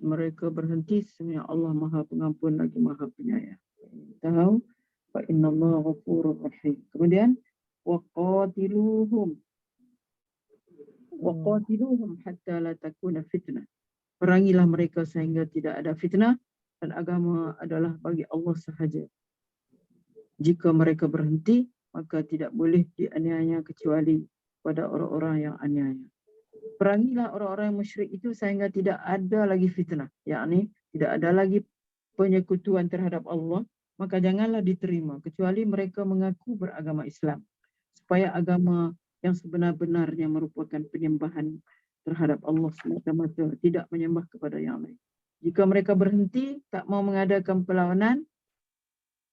mereka berhenti, sesungguhnya Allah Maha Pengampun lagi Maha Penyayang. Tahau fa'inallah ghafurur rahim. Kemudian waqatiluhum hatta la takuna fitnah. Perangilah mereka sehingga tidak ada fitnah dan agama adalah bagi Allah sahaja. Jika mereka berhenti, maka tidak boleh dianiaya kecuali pada orang-orang yang aniaya. Perangilah orang-orang musyrik itu sehingga tidak ada lagi fitnah, yakni tidak ada lagi penyekutuan terhadap Allah, maka janganlah diterima kecuali mereka mengaku beragama Islam, supaya agama yang sebenar-benarnya merupakan penyembahan terhadap Allah semata-mata, tidak menyembah kepada yang lain. Jika mereka berhenti, tak mau mengadakan perlawanan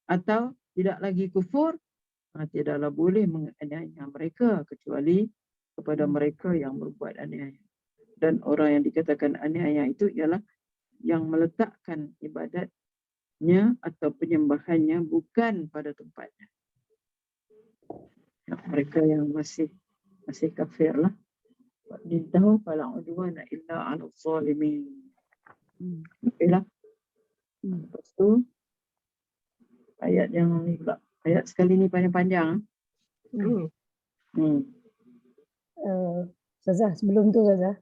atau tidak lagi kufur, tidaklah boleh menganiaya mereka kecuali kepada mereka yang berbuat aniaya. Dan orang yang dikatakan aniaya itu ialah yang meletakkan ibadatnya atau penyembahannya bukan pada tempatnya. Mereka yang masih kafir lah. Dintahu fala udwana illa 'alal zalimin. Okeylah. Lepas tu ayat yang ni pula. Ayat sekali ni panjang-panjang. Zazah, sebelum tu Zazah,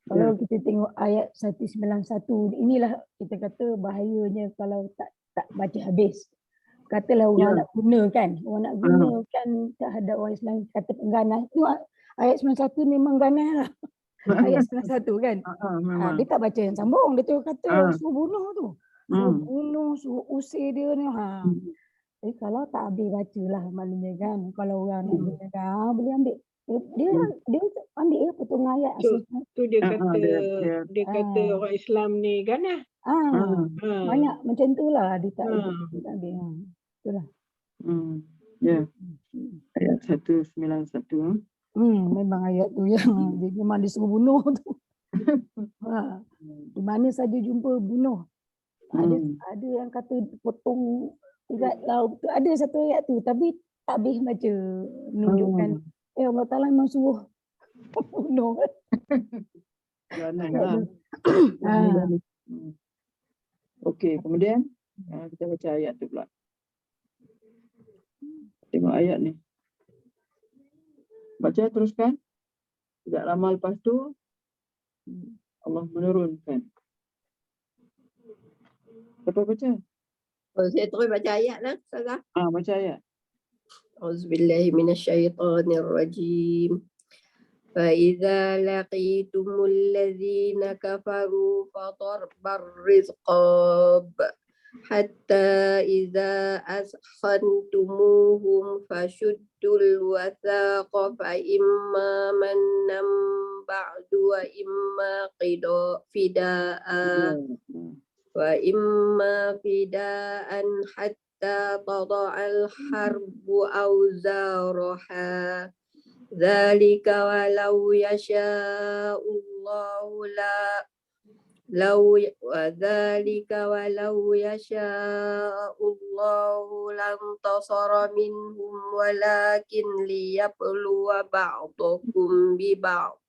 Kalau kita tengok ayat 191, inilah kita kata bahayanya kalau tak baca habis. Katalah orang Ya. nak guna kan, orang nak guna kan terhadap orang Islam, kata pengganas. Tu ayat 91 memang ganas lah. Ayat 91 kan. Memang. Dia tak baca yang sambung, dia tu kata Ah. suruh bunuh tu. Suruh Hmm. bunuh, suruh usir dia ni. Jadi kalau tak habis bacalah maknanya kan. Kalau orang nak guna boleh ambil. Dia ambil ya potongan ayat. Tu dia Ah, kata dia- dia kata orang Islam ni ganas. Banyak macam tu lah dia tak Ah. dia tak ambil. Itulah. Ya. Ayat 191. Memang ayat tu yang dia memang disuruh bunuh tu. Di mana saja jumpa bunuh. Ada yang kata potong urat laut tu. Ada satu ayat tu tapi tak habis baca, menunjukkan Allah Ta'ala memang suruh bunuh. Ganas lah. Okey, kemudian kita baca ayat tu pula. Tengok ayat ni. Baca teruskan. Tidak lama lepas tu Allah menurunkan. Siapa baca? Saya terus baca ayat lah. Salah. Baca ayat. Auzubillahi minasyaitonirrajim. فإذا لقيتم الذين كفروا فضرب الرقاب حتى إذا أثخنتموهم فشدوا الوثاق فإما منا بعد وإما فداء حتى تضع الحرب أوزارها ذلك ولو يشاء الله لانتصر منهم ولكن ليبلو بعضكم ببعض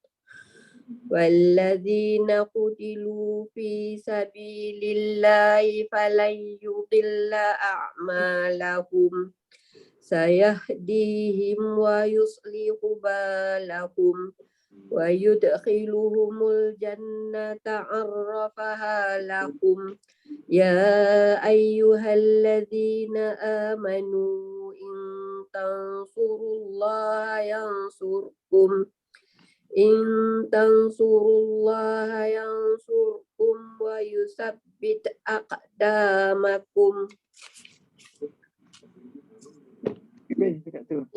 والذين قتلوا في سبيل الله فلن يضل أعمالهم سيهديهم ويصلح بالهم ويدخلهم الجنة عرفها لهم يا أيها الذين آمنوا إن تنصروا الله ينصركم ويثبت أقدامكم.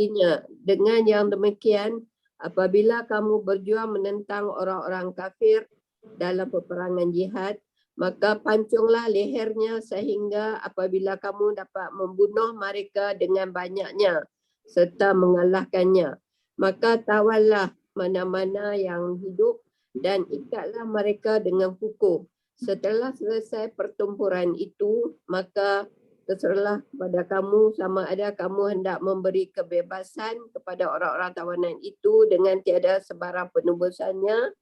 Ingat, dengan yang demikian, apabila kamu berjuang menentang orang-orang kafir dalam peperangan jihad, maka pancunglah lehernya sehingga apabila kamu dapat membunuh mereka dengan banyaknya serta mengalahkannya, maka tawallah mana-mana yang hidup dan ikatlah mereka dengan kukuh. Setelah selesai pertempuran itu, maka terserahlah pada kamu sama ada kamu hendak memberi kebebasan kepada orang-orang tawanan itu dengan tiada sebarang penebusannya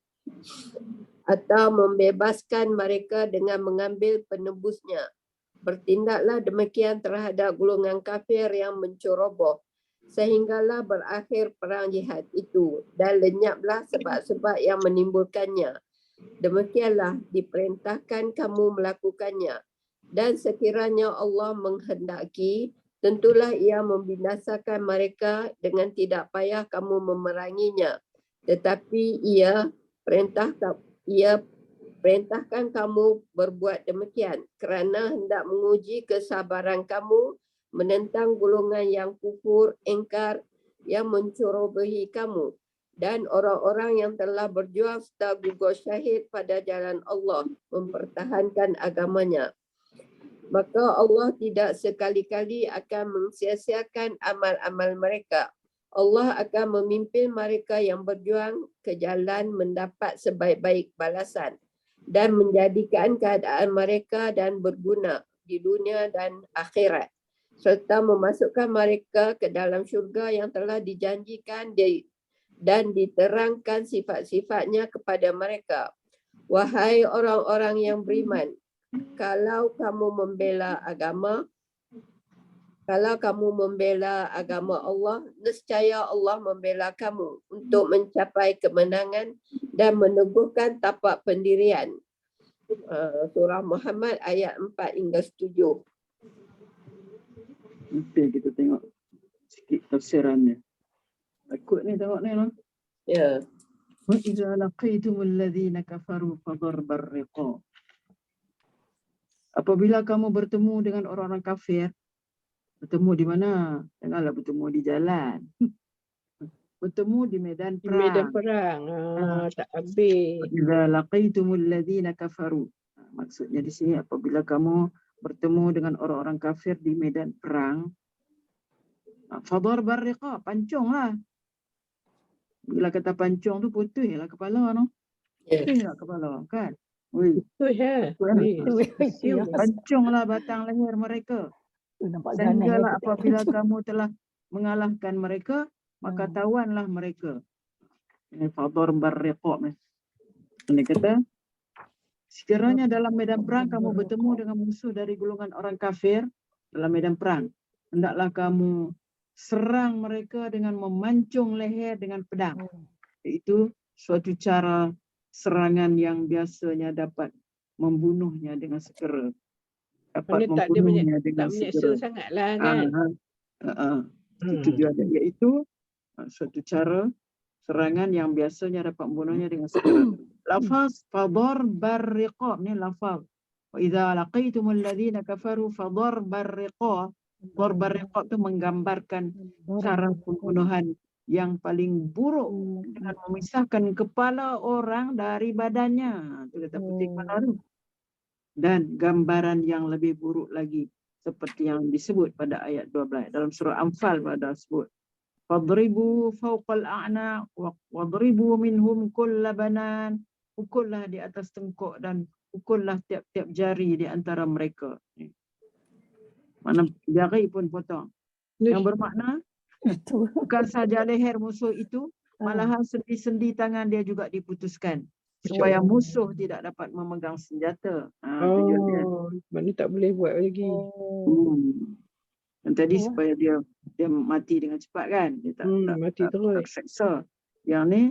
atau membebaskan mereka dengan mengambil penebusnya. Bertindaklah demikian terhadap golongan kafir yang menceroboh sehinggalah berakhir perang jihad itu dan lenyaplah sebab-sebab yang menimbulkannya. Demikianlah diperintahkan kamu melakukannya. Dan sekiranya Allah menghendaki, tentulah ia membinasakan mereka dengan tidak payah kamu memeranginya. Tetapi ia perintahkan kamu berbuat demikian kerana hendak menguji kesabaran kamu menentang golongan yang kufur, engkar, yang mencerobohi kamu dan orang-orang yang telah berjuang serta gugur syahid pada jalan Allah mempertahankan agamanya. Maka Allah tidak sekali-kali akan mensia-siakan amal-amal mereka. Allah akan memimpin mereka yang berjuang ke jalan mendapat sebaik-baik balasan dan menjadikan keadaan mereka dan berguna di dunia dan akhirat serta memasukkan mereka ke dalam syurga yang telah dijanjikan dan diterangkan sifat-sifatnya kepada mereka. Wahai orang-orang yang beriman, kalau kamu membela agama, Kalau kamu membela agama Allah, nescaya Allah membela kamu untuk mencapai kemenangan dan meneguhkan tapak pendirian. Surah Muhammad ayat 4 hingga 7. Nanti kita tengok sikit tafsirannya. Takut ni tengok ni lah. Ya. وَإِذَا لَقِيتُمُ الَّذِينَ كَفَرُوا فَضَرْبَ الرِّقَابِ. Apabila kamu bertemu dengan orang-orang kafir, bertemu di mana? Janganlah bertemu di jalan. Bertemu di medan Di medan perang. perang. Tak habis. وَإِذَا لَقِيتُمُ الَّذِينَ كَفَرُوا. Maksudnya di sini apabila kamu bertemu dengan orang-orang kafir di medan perang, فَضَرْبَ الرِّقَابِ, pancunglah. Bila kata pancung tu putihlah kepala no. Ya. Putihlah kepala kan. Oi, Betul ya. pancunglah batang leher mereka. Nampak ganas. Sehinggalah apabila kamu telah mengalahkan mereka, maka tawanlah mereka. Ini fadhar barriqab ni. Ini kata, sekiranya dalam medan perang kamu bertemu dengan musuh dari golongan orang kafir dalam medan perang, hendaklah kamu serang mereka dengan memancung leher dengan pedang. Itu suatu cara serangan yang biasanya dapat membunuhnya dengan segera. Dapat Mana tak ada membunuhnya dengan tak menyeksa segera. sangatlah kan. Itu dia ada, iaitu suatu cara serangan yang biasanya dapat membunuhnya dengan segera. Lafaz fadhar barriqab ni lafaz. Wa idza laqaitumul ladzina kafaru fadhar barriqab. Fadhar barriqab tu menggambarkan cara pembunuhan yang paling buruk dengan memisahkan kepala orang dari badannya. Itu kata putih kepala tu. Dan gambaran yang lebih buruk lagi seperti yang disebut pada ayat 12 dalam surah Anfal pada sebut fadribu fawqal a'naq wadribu minhum kulla banan, pukullah di atas tengkuk dan pukullah tiap-tiap jari di antara mereka. Mana jari pun potong. Yang bermakna bukan saja leher musuh itu, malahan sendi-sendi tangan dia juga diputuskan supaya musuh tidak dapat memegang senjata. Tujuan dia. Mana tak boleh buat lagi. Dan tadi supaya dia mati dengan cepat kan, dia tak mati terus. terseksa. Yang ni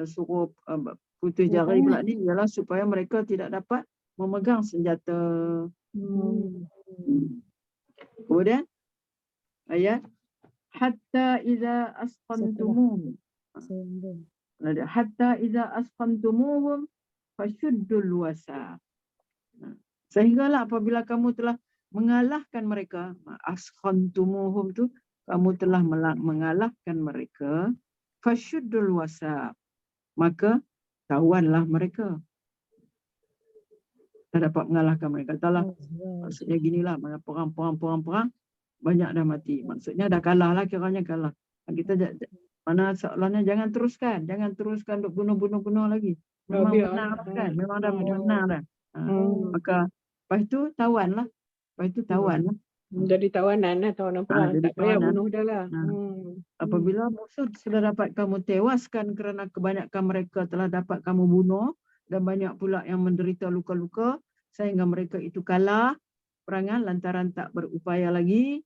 suruh putus jari pula ni ialah supaya mereka tidak dapat memegang senjata. Kemudian ayat hatta idza asqantumuhum. Hatta idza asqantumuhum fashuddul wasa. Sehinggalah apabila kamu telah mengalahkan mereka, asqantumuhum tu kamu telah mengalahkan mereka, fashuddul wasa, maka tawanlah mereka. Tak dapat mengalahkan mereka. Katalah, maksudnya ginilah, mana perang, banyak dah mati. Maksudnya dah kalah lah, kiranya kalah. Kita mana seolahnya jangan teruskan untuk bunuh lagi. Memang benar kan, memang dah benar dah. Maka lepas itu tawan lah. Jadi tawanan lah, tawanan perang. Tak payah bunuh dah lah. Apabila musuh sudah dapat kamu tewaskan kerana kebanyakan mereka telah dapat kamu bunuh dan banyak pula yang menderita luka-luka sehingga mereka itu kalah perangan lantaran tak berupaya lagi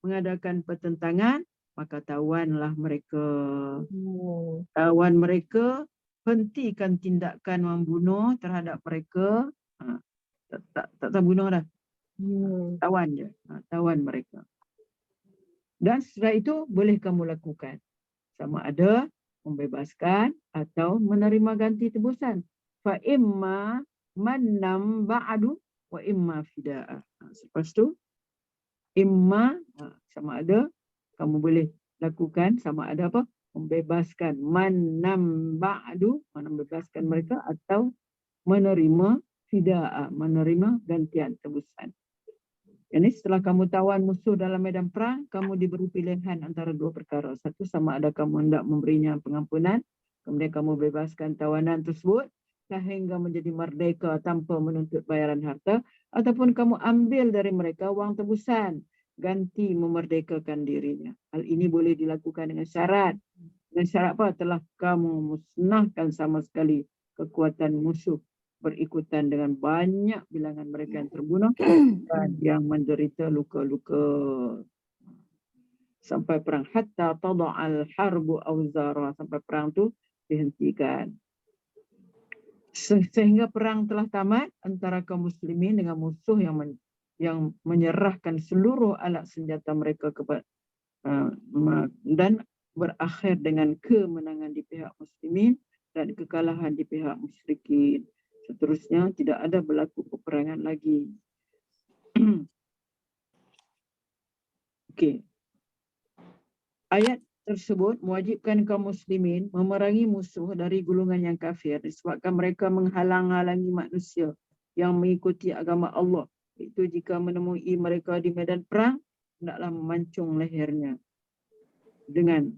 mengadakan pertentangan, maka tawanlah mereka. Tawan mereka, hentikan tindakan membunuh terhadap mereka. Tak bunuh dah. Tawan je. Tawan mereka. Dan setelah itu boleh kamu lakukan. Sama ada membebaskan atau menerima ganti tebusan. Fa imma mannam ba'du wa imma fida'ah. Lepas tu imma sama ada kamu boleh lakukan, sama ada apa? Membebaskan mannam ba'du, membebaskan mereka, atau menerima fida'ah, menerima gantian tebusan. Ini setelah kamu tawan musuh dalam medan perang, kamu diberi pilihan antara dua perkara. Satu, sama ada kamu hendak memberinya pengampunan, kemudian kamu bebaskan tawanan tersebut sehingga menjadi merdeka tanpa menuntut bayaran harta, ataupun kamu ambil dari mereka wang tebusan, ganti memerdekakan dirinya. Hal ini boleh dilakukan dengan syarat. Dengan syarat apa? Telah kamu musnahkan sama sekali kekuatan musuh berikutan dengan banyak bilangan mereka yang terbunuh dan yang menderita luka-luka. sampai perang, hatta tada'al harbu awzara, sampai perang tu dihentikan. Sehingga perang telah tamat antara kaum muslimin dengan musuh yang menyerahkan seluruh alat senjata mereka kepada dan berakhir dengan kemenangan di pihak muslimin dan kekalahan di pihak musyrikin. Seterusnya tidak ada berlaku peperangan lagi. Okey. Ayat tersebut mewajibkan kaum muslimin memerangi musuh dari golongan yang kafir disebabkan mereka menghalang-halangi manusia yang mengikuti agama Allah. Itu jika menemui mereka di medan perang, hendaklah memancung lehernya dengan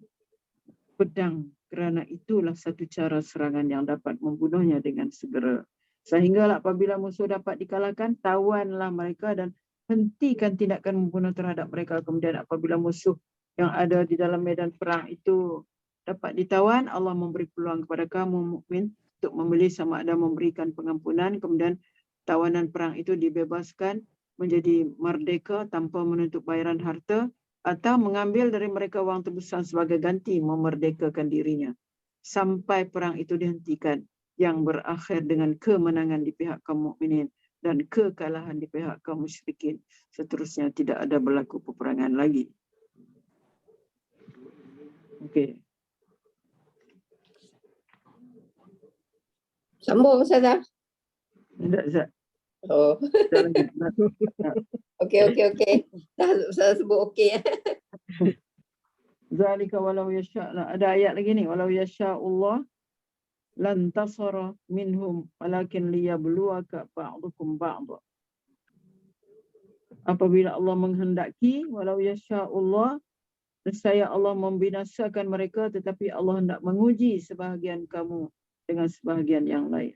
pedang, kerana itulah satu cara serangan yang dapat membunuhnya dengan segera. Sehinggalah apabila musuh dapat dikalahkan, tawanlah mereka dan hentikan tindakan membunuh terhadap mereka. Kemudian apabila musuh yang ada di dalam medan perang itu dapat ditawan, Allah memberi peluang kepada kamu mukmin untuk memilih sama ada memberikan pengampunan, kemudian tawanan perang itu dibebaskan menjadi merdeka tanpa menuntut bayaran harta, atau mengambil dari mereka wang tebusan sebagai ganti memerdekakan dirinya sampai perang itu dihentikan, yang berakhir dengan kemenangan di pihak kaum mukminin dan kekalahan di pihak kaum musyrikin. Seterusnya tidak ada berlaku peperangan lagi. Okey. Sambung Ustazah. Tidak, Zat. Oh. Jalan. Okey. Saya sebut okey. Zalika walau yasha'. Ada ayat lagi ni, walau yasha'ullah lan tasara minhum walakin liyabluwaka ba'dukum ba'd. Apabila Allah menghendaki, walau yasha'ullah, nescaya Allah membinasakan mereka, tetapi Allah hendak menguji sebahagian kamu dengan sebahagian yang lain.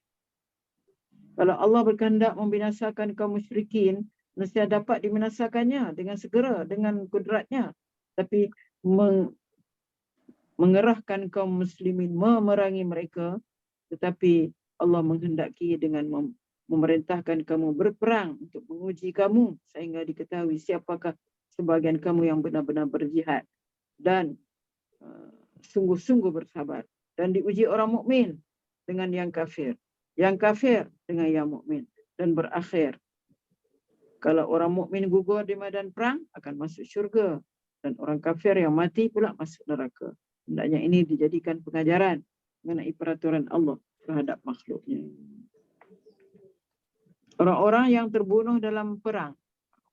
Kalau Allah berkehendak membinasakan kaum musyrikin, nescaya dapat dibinasakannya dengan segera, dengan kudratnya. Tapi mengerahkan kaum muslimin memerangi mereka, tetapi Allah menghendaki dengan memerintahkan kamu berperang untuk menguji kamu sehingga diketahui siapakah sebahagian kamu yang benar-benar berjihad dan sungguh-sungguh bersabar, dan diuji orang mukmin dengan yang kafir dengan yang mukmin, dan berakhir kalau orang mukmin gugur di medan perang akan masuk syurga, dan orang kafir yang mati pula masuk neraka. Hendaknya ini dijadikan pengajaran mengenai peraturan Allah terhadap makhluknya. Orang-orang yang terbunuh dalam perang,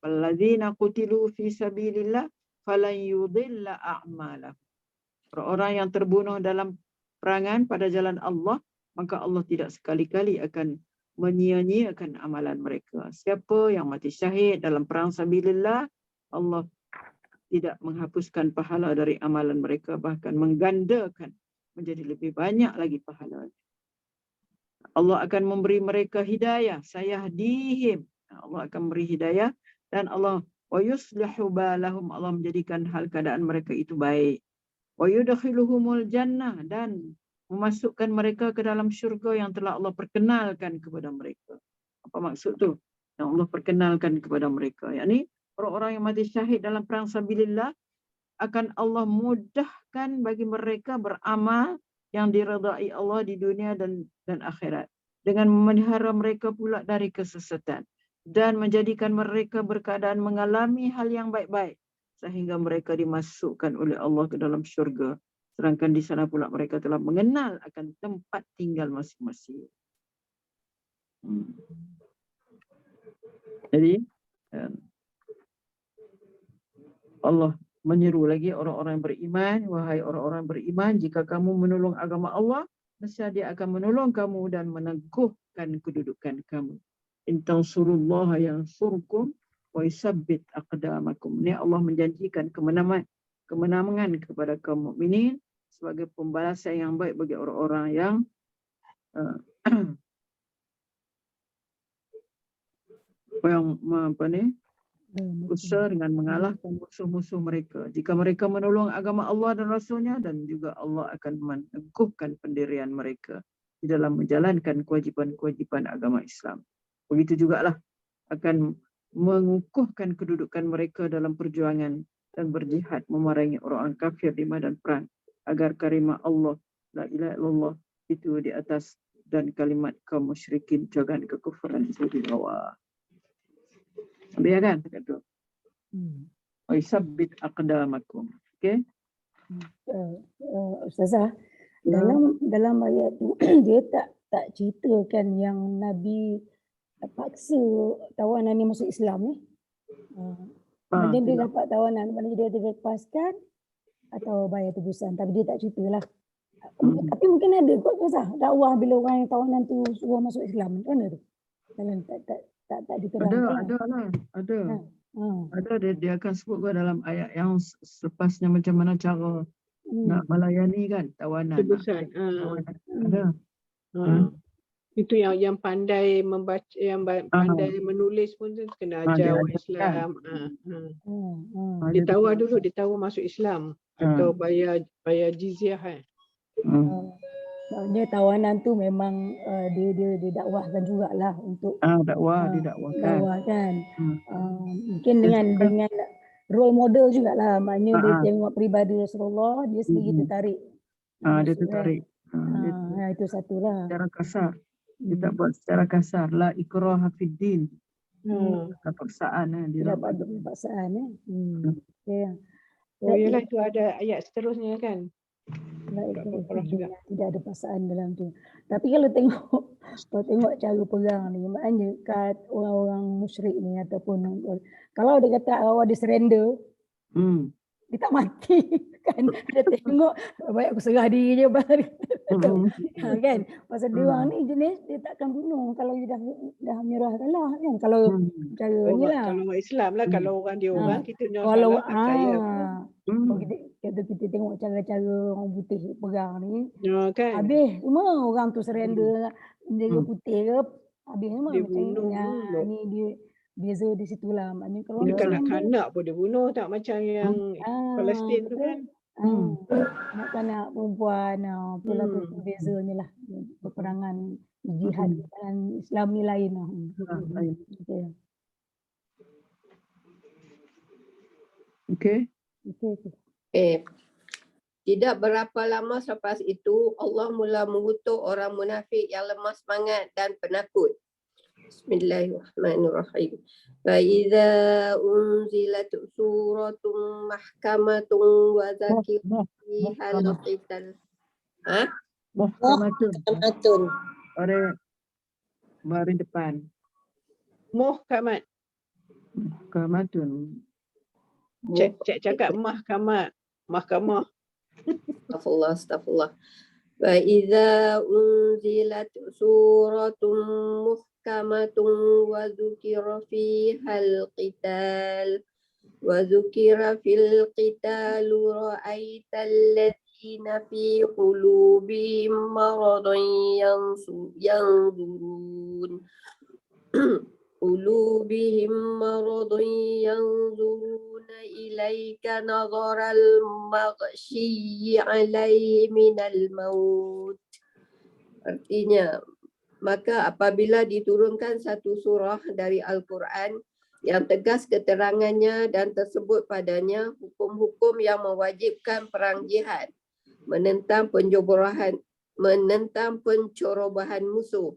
walladzina qutilu fi sabilillah falan yudilla a'malahum. Orang-orang yang terbunuh dalam perangan pada jalan Allah, maka Allah tidak sekali-kali akan menyia-nyiakan amalan mereka. Siapa yang mati syahid dalam perang sabilillah, Allah tidak menghapuskan pahala dari amalan mereka, bahkan menggandakan menjadi lebih banyak lagi pahalanya. Allah akan memberi mereka hidayah, sayahdihim. Allah akan memberi hidayah, dan Allah wa yuslihu balahum, Allah menjadikan hal keadaan mereka itu baik. Wa yudkhiluhumul jannah, dan memasukkan mereka ke dalam syurga yang telah Allah perkenalkan kepada mereka. Apa maksud tu? Yang Allah perkenalkan kepada mereka. Yakni orang-orang yang mati syahid dalam perang sabilillah akan Allah mudahkan bagi mereka beramal yang diredai Allah di dunia dan akhirat, dengan memelihara mereka pula dari kesesatan dan menjadikan mereka berkeadaan mengalami hal yang baik-baik sehingga mereka dimasukkan oleh Allah ke dalam syurga, sedangkan di sana pula mereka telah mengenal akan tempat tinggal masing-masing. Jadi Allah menyeru lagi orang-orang beriman, wahai orang-orang beriman, jika kamu menolong agama Allah, nescaya Dia akan menolong kamu dan meneguhkan kedudukan kamu. In tansurullaha yansurkum wa yusabbit aqdamakum. Ini Allah menjanjikan kemenangan kepada kaum mukminin sebagai pembalasan yang baik bagi orang-orang yang usaha dengan mengalahkan musuh-musuh mereka. Jika mereka menolong agama Allah dan Rasulnya, dan juga Allah akan meneguhkan pendirian mereka di dalam menjalankan kewajipan-kewajipan agama Islam. Begitu jugalah akan mengukuhkan kedudukan mereka dalam perjuangan dan berjihad memerangi orang kafir di medan perang agar kalimah Allah la ilaha illallah itu di atas dan kalimat kaum musyrikin jangan kekufuran itu di bawah. Habis kan cakap tu. Wa yusabbit aqdamakum. Okey? Ustazah, Ya. dalam ayat tu dia tak ceritakan yang Nabi paksa tawanan ni masuk Islam ni. Macam dia tidak. dapat tawanan, maknanya dia dilepaskan atau bayar tebusan, tapi dia tak ceritalah. Tapi mungkin ada kot Ustazah, dakwah bila orang yang tawanan tu suruh masuk Islam. Macam mana tu? Dalam tak diterangkan. Ada. Ha. Ada dia akan sebut juga dalam ayat yang selepasnya macam mana cara nak melayani kan tawanan. Tebusan. Ada. Itu yang pandai membaca, yang pandai menulis pun tu kena ajar orang Islam. Dia tawar dulu, dia tawar masuk Islam atau bayar jizyah. Maknanya tawanan tu memang dia dakwahkan jugalah untuk dakwahkan. Mungkin dengan role model jugalah, maknanya dia tengok peribadi Rasulullah, dia sendiri tertarik. Dia tertarik. Itu satulah. Secara kasar. Dia tak buat secara kasar. La ikraha fid din. Paksaan. Dia dapat paksaan. Oh yalah, itu ada ayat seterusnya kan. Tidak ada paksaan dalam tu. Tapi kalau tengok cara perang ni, maknanya kat orang-orang musyrik ni ataupun kalau dia kata awak dia surrender, dia tak mati kan. Dia tengok baik aku serah diri je kan. Pasal dia orang ni jenis dia takkan bunuh kalau dia dah menyerah kalah kan. Kalau cara ni lah. Kalau orang Islam lah, kalau orang dia orang kita kalau tak percaya. Kita tengok cara-cara orang putih perang ni. Kan. Habis semua orang tu surrender, dia putih ke habis semua Dia macam bunuh. ni dia beza di situlah. Maknanya kalau Dia kanak-kanak pun dia bunuh, tak macam yang Palestin tu kan. Kanak-kanak perempuan, itulah tu bezanya lah peperangan jihad dan Islam ni lain lah. Okey. Tidak berapa lama selepas itu, Allah mula mengutuk orang munafik yang lemah semangat dan penakut. Bismillahirrahmanirrahim. فَإِذَا أُنْزِلَتْ سُورَةٌ مَحْكَمَةٌ وَذَكِرَ فِيهَا الْقِتَالَ. Muhkamatun. Baris depan. Muhkamat. Muhkamatun. Cik cakap mahkamah. Mahkamah. Astaghfirullah. فَإِذَا أُنْزِلَتْ سُورَةٌ مُحْكَمَةٌ وَذُكِرَ فِيهَا الْقِتَالُ رَأَيْتَ الَّذِينَ فِي قُلُوبِهِم مَّرَضٌ ينظرون إليك نظر المغشي عليه من الموت. Artinya, maka apabila diturunkan satu surah dari Al-Quran yang tegas keterangannya dan tersebut padanya hukum-hukum yang mewajibkan perang jihad, menentang pencorobahan musuh,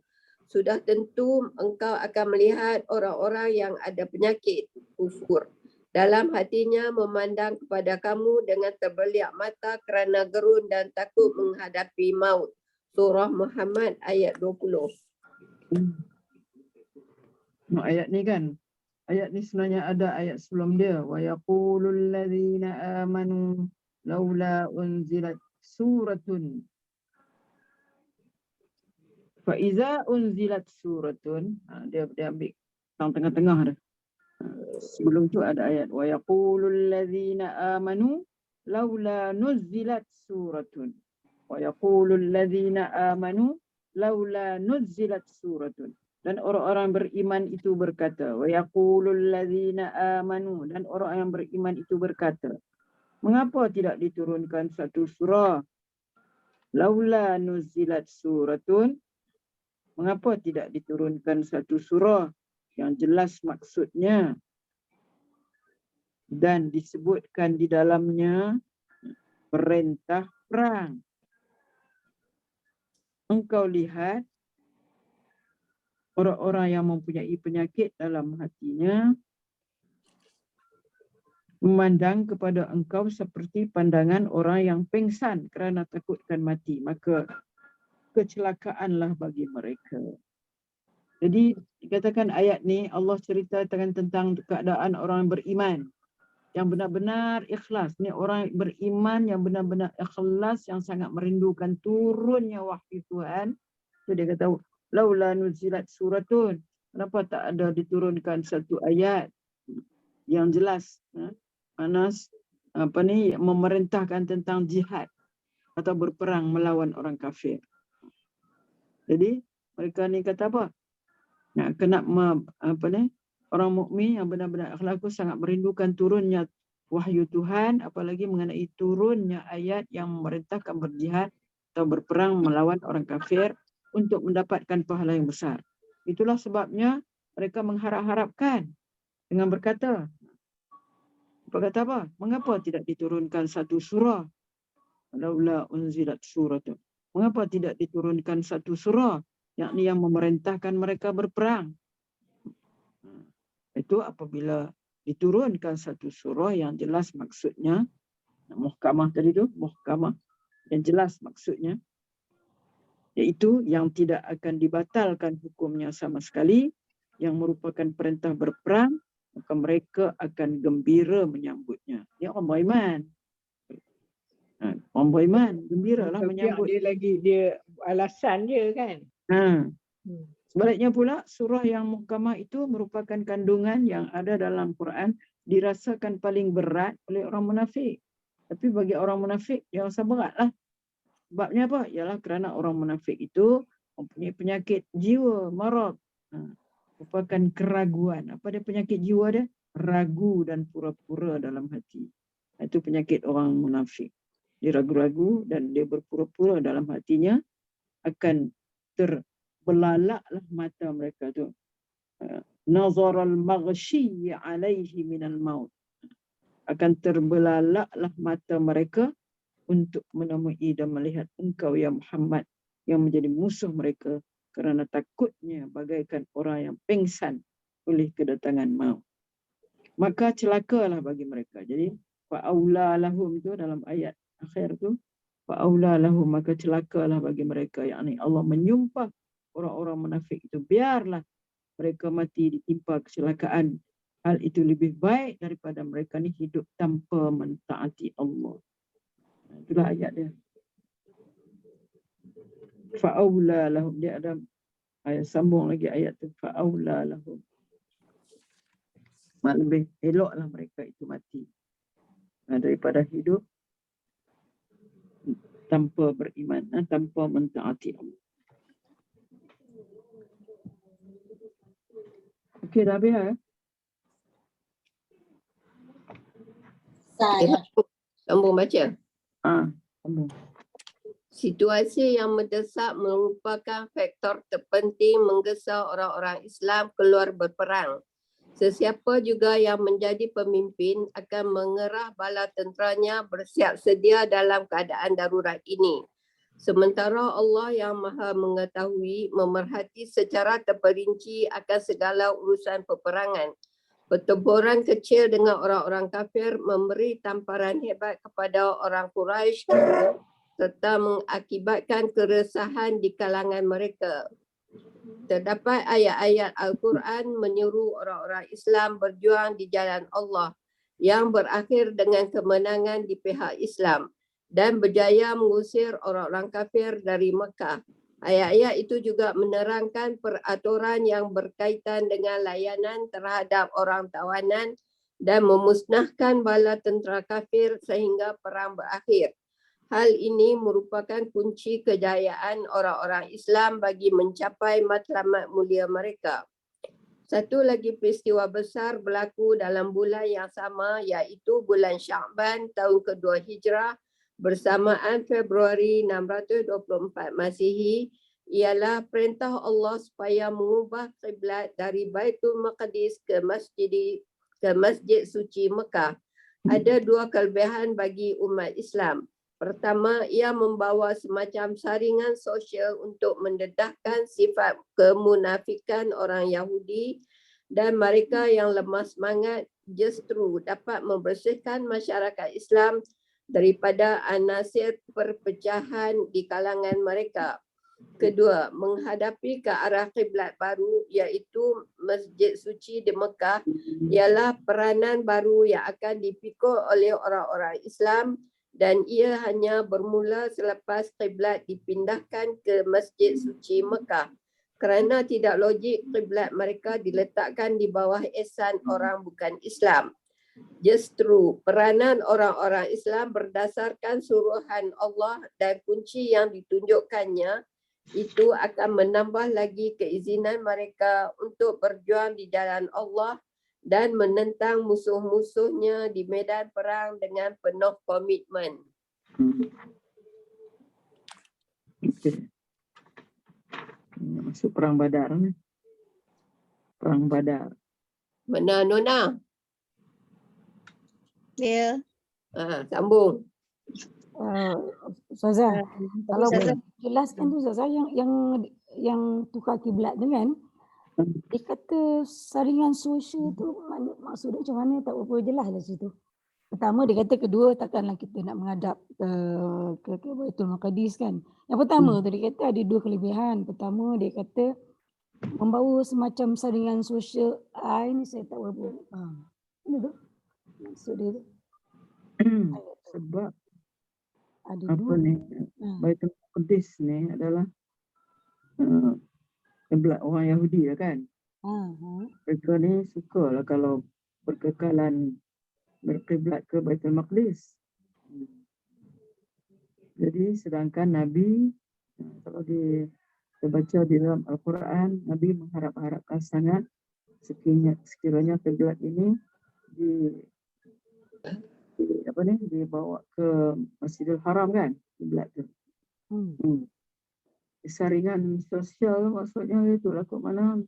sudah tentu engkau akan melihat orang-orang yang ada penyakit kufur dalam hatinya memandang kepada kamu dengan terbeliak mata kerana gerun dan takut menghadapi maut. Surah Muhammad ayat 20. Ayat ni kan, ayat ni sebenarnya ada ayat sebelum dia. Wa yaqulul ladzina amanu laula unzilat suratun. Fa iza unzilat suratun, dia ambil tengah-tengah dia. Sebelum tu ada ayat wa yaqulul ladzina amanu laula nuzilat suratun. Wa yaqulul ladzina amanu laula nuzilat suratun. Dan orang-orang beriman itu berkata, wa yaqulul ladzina amanu, dan orang yang beriman itu berkata, mengapa tidak diturunkan satu surah? Laula nuzilat suratun, mengapa tidak diturunkan satu surah yang jelas maksudnya? dan disebutkan di dalamnya perintah perang. Engkau lihat orang-orang yang mempunyai penyakit dalam hatinya memandang kepada engkau seperti pandangan orang yang pingsan kerana takutkan mati, maka kecelakaanlah bagi mereka. Jadi dikatakan ayat ni Allah ceritakan tentang keadaan orang beriman yang benar-benar ikhlas. Ni orang beriman yang benar-benar ikhlas, yang sangat merindukan turunnya wahyu Tuhan. So dia kata, laula nuzilat suratun, kenapa tak ada diturunkan satu ayat yang jelas, memerintahkan tentang jihad atau berperang melawan orang kafir. Jadi mereka ni kata apa? Nak kena orang mukmin yang benar-benar akhlak sangat merindukan turunnya wahyu Tuhan, apalagi mengenai turunnya ayat yang memerintahkan berjihad atau berperang melawan orang kafir untuk mendapatkan pahala yang besar. Itulah sebabnya mereka mengharap-harapkan dengan berkata, apa? Mengapa tidak diturunkan satu surah? Laula unzilat suratun. Mengapa tidak diturunkan satu surah yakni yang memerintahkan mereka berperang? Itu apabila diturunkan satu surah yang jelas maksudnya, muhkamah tadi tu, muhkamah yang jelas maksudnya, iaitu yang tidak akan dibatalkan hukumnya sama sekali, yang merupakan perintah berperang, maka mereka akan gembira menyambutnya. Ini orang beriman. Orang beriman, gembiralah menyambut. Dia alasan je kan. Sebaliknya pula, surah yang muhkamah itu merupakan kandungan yang ada dalam Quran dirasakan paling berat oleh orang munafik. Tapi bagi orang munafik, dia rasa beratlah. Sebabnya apa? Ialah kerana orang munafik itu mempunyai penyakit jiwa, marad. Merupakan keraguan. Apa dia penyakit jiwa dia? Ragu dan pura-pura dalam hati. Itu penyakit orang munafik. Dia ragu-ragu dan dia berpura-pura dalam hatinya, akan terbelalaklah mata mereka tu. Nazaral maghsyi alaihi minal maut. Akan terbelalaklah mata mereka untuk menemui dan melihat engkau ya Muhammad yang menjadi musuh mereka kerana takutnya bagaikan orang yang pingsan oleh kedatangan maut. Maka celakalah bagi mereka. Jadi fa'aula lahum tu dalam ayat akhir tu, fa'aula lahum, maka celakalah bagi mereka, yakni Allah menyumpah orang-orang munafik itu, biarlah mereka mati ditimpa kecelakaan. Hal itu lebih baik daripada mereka ni hidup tanpa mentaati Allah. Itulah ayat dia. Fa'aula lahum, dia ada ayat sambung lagi ayat tu, fa'aula lahum. Lebih eloklah mereka itu mati daripada hidup tanpa beriman, tanpa mentaati Allah. Okey, dah habis ya? Sambung baca. Sambung. Situasi yang mendesak merupakan faktor terpenting menggesa orang-orang Islam keluar berperang. Sesiapa juga yang menjadi pemimpin akan mengerah bala tenteranya bersiap sedia dalam keadaan darurat ini. Sementara Allah yang Maha Mengetahui memerhati secara terperinci akan segala urusan peperangan. Pertempuran kecil dengan orang-orang kafir memberi tamparan hebat kepada orang Quraisy serta mengakibatkan keresahan di kalangan mereka. Terdapat ayat-ayat Al-Quran menyuruh orang-orang Islam berjuang di jalan Allah yang berakhir dengan kemenangan di pihak Islam dan berjaya mengusir orang-orang kafir dari Mekah. Ayat-ayat itu juga menerangkan peraturan yang berkaitan dengan layanan terhadap orang tawanan dan memusnahkan bala tentera kafir sehingga perang berakhir. Hal ini merupakan kunci kejayaan orang-orang Islam bagi mencapai matlamat mulia mereka. Satu lagi peristiwa besar berlaku dalam bulan yang sama, iaitu bulan Sya'ban tahun kedua Hijrah bersamaan Februari 624 Masihi, ialah perintah Allah supaya mengubah kiblat dari Baitul Maqdis ke Masjid ke Masjid Suci Mekah. Ada dua kelebihan bagi umat Islam. Pertama, ia membawa semacam saringan sosial untuk mendedahkan sifat kemunafikan orang Yahudi dan mereka yang lemah semangat justru dapat membersihkan masyarakat Islam daripada anasir perpecahan di kalangan mereka. Kedua, menghadapi ke arah kiblat baru iaitu Masjid Suci di Mekah ialah peranan baru yang akan dipikul oleh orang-orang Islam dan ia hanya bermula selepas kiblat dipindahkan ke Masjid Suci Mekah kerana tidak logik kiblat mereka diletakkan di bawah ihsan orang bukan Islam. Justru peranan orang-orang Islam berdasarkan suruhan Allah dan kunci yang ditunjukkannya itu akan menambah lagi keizinan mereka untuk berjuang di jalan Allah dan menentang musuh-musuhnya di medan perang dengan penuh komitmen. Okey. Masuk perang Badar ni. Perang Badar. Mana Nona? Ya. Sambung. Ustazah, kalau Ustazah. boleh jelaskan tu Ustazah yang tukar kiblat tu kan, dia kata saringan sosial tu maksudnya macam mana, tak berapa jelas lah situ. Pertama dia kata, kedua takkanlah kita nak menghadap ke Baitul Maqdis kan. Yang pertama tu dia kata ada dua kelebihan. Pertama dia kata membawa semacam saringan sosial. Ini saya tak berapa faham. Ini tu maksud dia tu. Sebab Ada apa dua. ni, Baitul Maqdis ni adalah kiblat orang Yahudi lah kan. Mereka ni suka lah kalau berkekalan berkiblat ke Baitul Maqdis. Jadi sedangkan Nabi, kalau kita baca di dalam Al-Quran, Nabi mengharap-harapkan sangat sekiranya kiblat ini dibawa ke Masjidil Haram kan, kiblat tu. Saringan sosial maksudnya itulah kok mana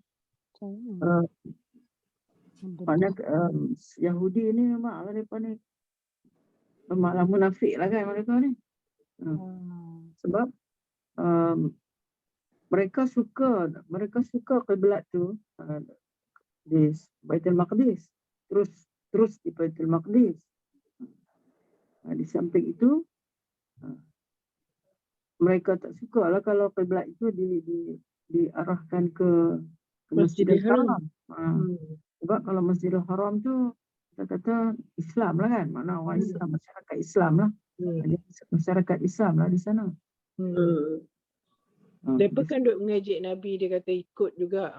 Yahudi ni memanglah mereka ni memanglah munafik lah kan mereka ni. Sebab mereka suka kiblat tu di Baitul Maqdis, terus di Baitul Maqdis. Di samping itu mereka tak suka lah kalau kiblat itu diarahkan ke Masjidil Haram. Sebab kalau Masjidil Haram tu kita kata Islam lah kan, mana orang Islam, masyarakat Islam lah. Jadi masyarakat Islam lah di sana. Mereka kan duk mengejek Nabi, dia kata ikut juga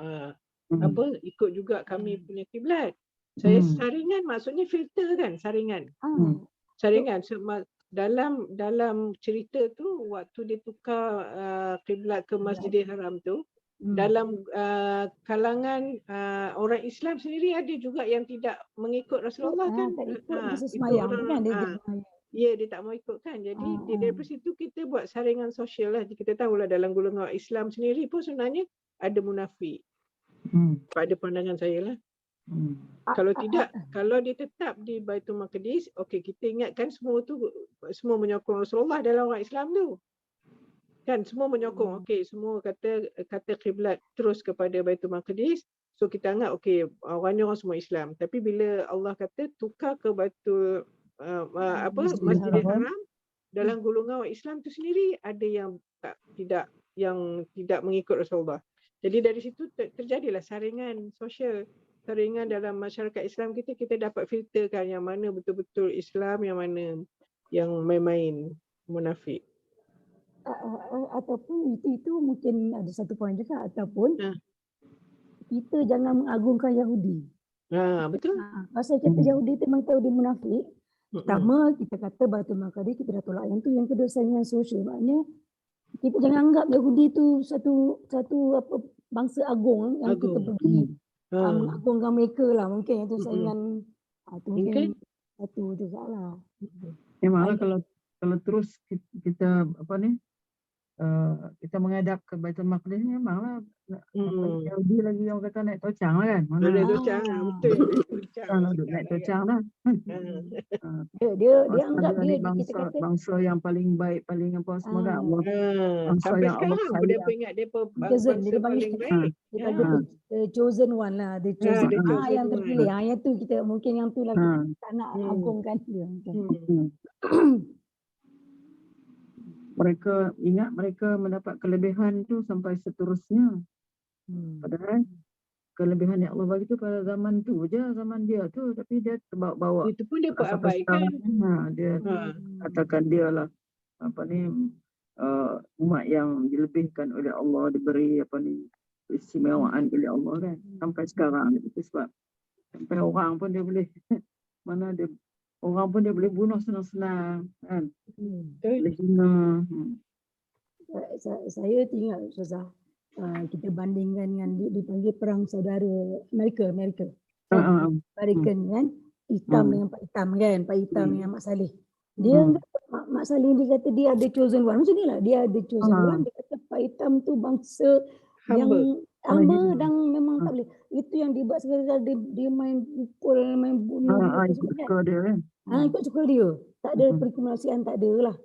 ikut juga kami punya kiblat. Saya saringan maksudnya filter kan, saringan. Saringan dalam cerita tu waktu dia tukar kiblat ke Masjidil Haram tu, dalam kalangan orang Islam sendiri ada juga yang tidak mengikut Rasulullah kan. Tak ikut masa semayang tu kan dia dia tak mau ikut kan. Jadi dari situ kita buat saringan sosial lah. Kita tahulah dalam golongan Islam sendiri pun sebenarnya ada munafik. Pada pandangan saya lah. Kalau tidak, kalau dia tetap di Baitul Maqdis, okey, kita ingatkan semua menyokong Rasulullah dalam orang Islam tu. Kan semua menyokong, okey, semua kata kiblat terus kepada Baitul Maqdis. So kita anggap okey, orangnya orang semua Islam. Tapi bila Allah kata tukar ke Baitul Masjidil Haram, dalam golongan orang Islam tu sendiri ada yang tidak mengikut Rasulullah. Jadi dari situ terjadilah saringan sosial. Saringan dalam masyarakat Islam kita dapat filterkan yang mana betul-betul Islam, yang mana yang main-main munafik. Ataupun itu mungkin ada satu poin juga, ataupun kita jangan mengagungkan Yahudi. Betul. Pasal kita Yahudi tu memang tahu dia munafik. Pertama kita kata Baitul Maqdis kita dah tolak, yang tu. Yang kedua saringan sosial, maknanya kita jangan anggap Yahudi tu satu bangsa agung yang kita pergi mengagungkan mereka lah. Mungkin itu saingan mungkin satu jugalah. Memanglah kalau terus kita kita menghadap ke Baitul Maqdis ni memanglah Yahudi lagi orang kata naik tocang lah kan. Mana Naik tocang, betul. Naik tocang. Kalau duduk naik tocang dah. Dia Pasal anggap dia ni dia kita kata bangsa yang paling baik, paling apa semua dah. Allah, bangsa Sampai yang Allah sekarang pun dia sayang. ingat dia chosen, bangsa dia panggil paling baik. dia panggil the chosen one lah, the chosen, the chosen yang one. terpilih. Yang tu kita mungkin yang tu lah kita tak nak agungkan dia. Mereka ingat mereka mendapat kelebihan tu sampai seterusnya. Padahal kelebihan yang Allah bagi tu pada zaman tu je, zaman dia tu, tapi dia terbawa-bawa. Itu pun dia Sampai abaikan. sekarang, dia katakan dia lah umat yang dilebihkan oleh Allah, diberi istimewaan oleh Allah kan. Sampai sekarang itu sebab sampai orang pun dia boleh orang pun dia boleh bunuh senang-senang kan. Boleh hina. Saya tengok Ustazah, kita bandingkan dengan dipanggil perang saudara Amerika American kan, hitam dengan Pak Hitam kan, Pak Hitam dengan Mak Saleh. Dia Mak Saleh dia kata dia ada chosen one, macam ni lah, dia ada chosen one. Dia kata Pak Hitam tu bangsa yang hamba dan memang tak boleh. Itu yang dibuat sekali-kali dia main pukul, main bunuh. Ikut suka dia kan. Ikut suka dia. Tak ada perkemanusiaan, tak ada lah.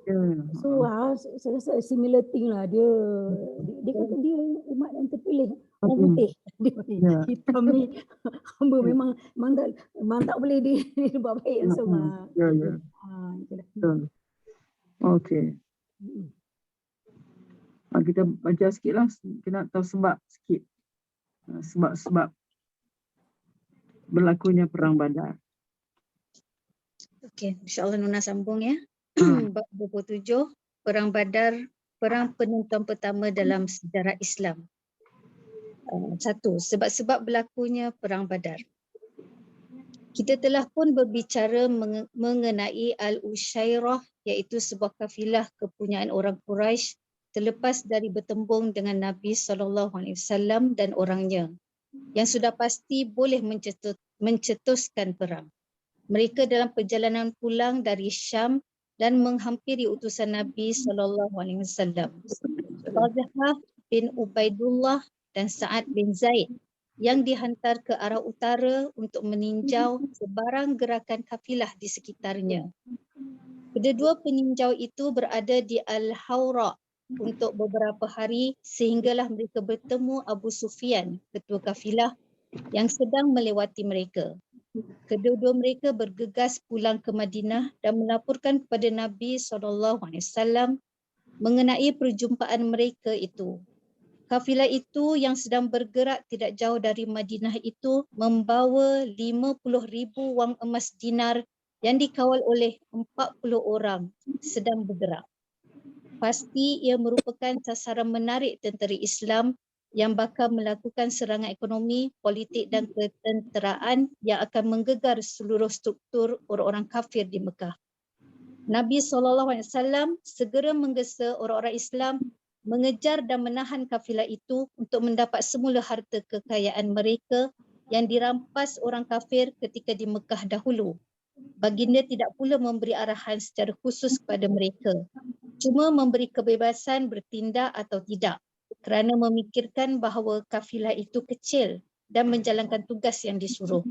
So saya rasa similar thing lah. Dia kata dia umat yang terpilih, orang putih. Hitam ni hamba memang tak boleh dia buat baik langsung lah. Okey. Kita baca sikit lah. Kita nak tahu sebab sikit. Sebab berlakunya perang Badar. Okey, insya-Allah Nuna sambung ya. Bab 27, Perang Badar, perang penonton pertama dalam sejarah Islam. 1. Sebab-sebab berlakunya Perang Badar. Kita telah pun berbicara mengenai Al-Ushairah, iaitu sebuah kafilah kepunyaan orang Quraisy terlepas dari bertembung dengan Nabi SAW dan orangnya, yang sudah pasti boleh mencetuskan perang. Mereka dalam perjalanan pulang dari Syam dan menghampiri utusan Nabi SAW. Talhah bin Ubaidullah dan Sa'ad bin Zaid yang dihantar ke arah utara untuk meninjau sebarang gerakan kafilah di sekitarnya. Kedua peninjau itu berada di Al-Hawra untuk beberapa hari sehinggalah mereka bertemu Abu Sufyan, ketua kafilah yang sedang melewati mereka. Kedua-dua mereka bergegas pulang ke Madinah dan melaporkan kepada Nabi SAW mengenai perjumpaan mereka itu. Kafilah itu yang sedang bergerak tidak jauh dari Madinah itu membawa 50,000 wang emas dinar yang dikawal oleh 40 orang sedang bergerak. Pasti ia merupakan sasaran menarik tentera Islam yang bakal melakukan serangan ekonomi, politik dan ketenteraan yang akan menggegar seluruh struktur orang-orang kafir di Mekah. Nabi SAW segera menggesa orang-orang Islam mengejar dan menahan kafilah itu untuk mendapat semula harta kekayaan mereka yang dirampas orang kafir ketika di Mekah dahulu. Baginda tidak pula memberi arahan secara khusus kepada mereka, cuma memberi kebebasan bertindak atau tidak kerana memikirkan bahawa kafilah itu kecil dan menjalankan tugas yang disuruh.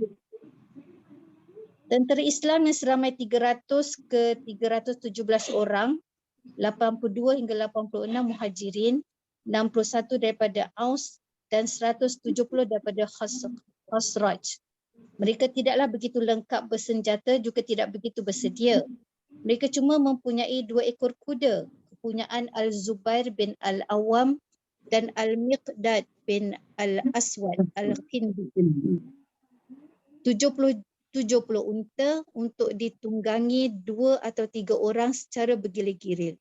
Tentera Islam yang seramai 300 ke 317 orang, 82 hingga 86 Muhajirin, 61 daripada Aus dan 170 daripada Khazraj. Mereka tidaklah begitu lengkap bersenjata, juga tidak begitu bersedia. Mereka cuma mempunyai 2 ekor kuda, kepunyaan Al-Zubair bin Al-Awwam dan Al-Miqdad bin Al-Aswad Al-Kindi. 70 unta untuk ditunggangi 2 atau 3 orang secara bergilir-gilir.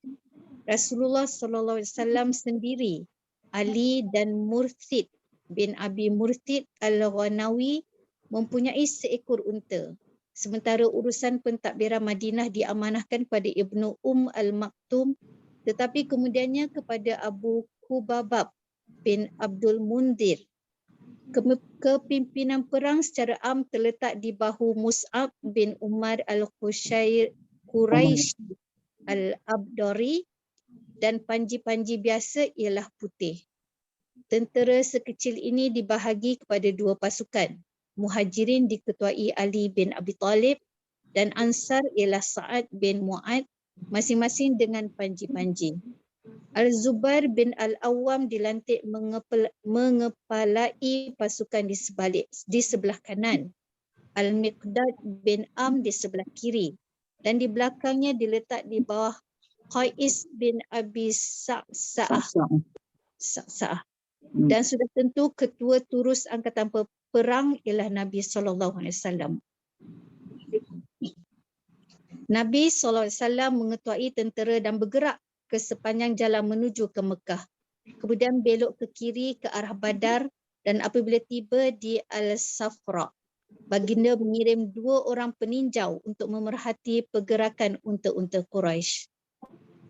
Rasulullah SAW sendiri, Ali dan Murthid bin Abi Murthid Al-Ghanawi mempunyai seekor unta. Sementara urusan pentadbiran Madinah diamanahkan pada Ibnu Al-Maktum, tetapi kemudiannya kepada Abu Hubabab bin Abdul Mundir. Kepimpinan perang secara am terletak di bahu Mus'ab bin Umar Al-Quraishi Al-Abdari dan panji-panji biasa ialah putih. Tentera sekecil ini dibahagi kepada dua pasukan. Muhajirin diketuai Ali bin Abi Talib dan Ansar ialah Sa'ad bin Mu'ad, masing-masing dengan panji-panji. Al-Zubair bin Al-Awwam dilantik mengepalai pasukan di sebelah kanan. Al-Miqdad bin Am di sebelah kiri. Dan di belakangnya diletak di bawah Qais bin Abi Sa'sa'ah. Dan sudah tentu ketua turus angkatan perang ialah Nabi SAW. Nabi SAW mengetuai tentera dan bergerak ke sepanjang jalan menuju ke Mekah. Kemudian belok ke kiri ke arah Badar dan apabila tiba di Al-Safra, baginda mengirim 2 orang peninjau untuk memerhati pergerakan unta-unta Quraisy.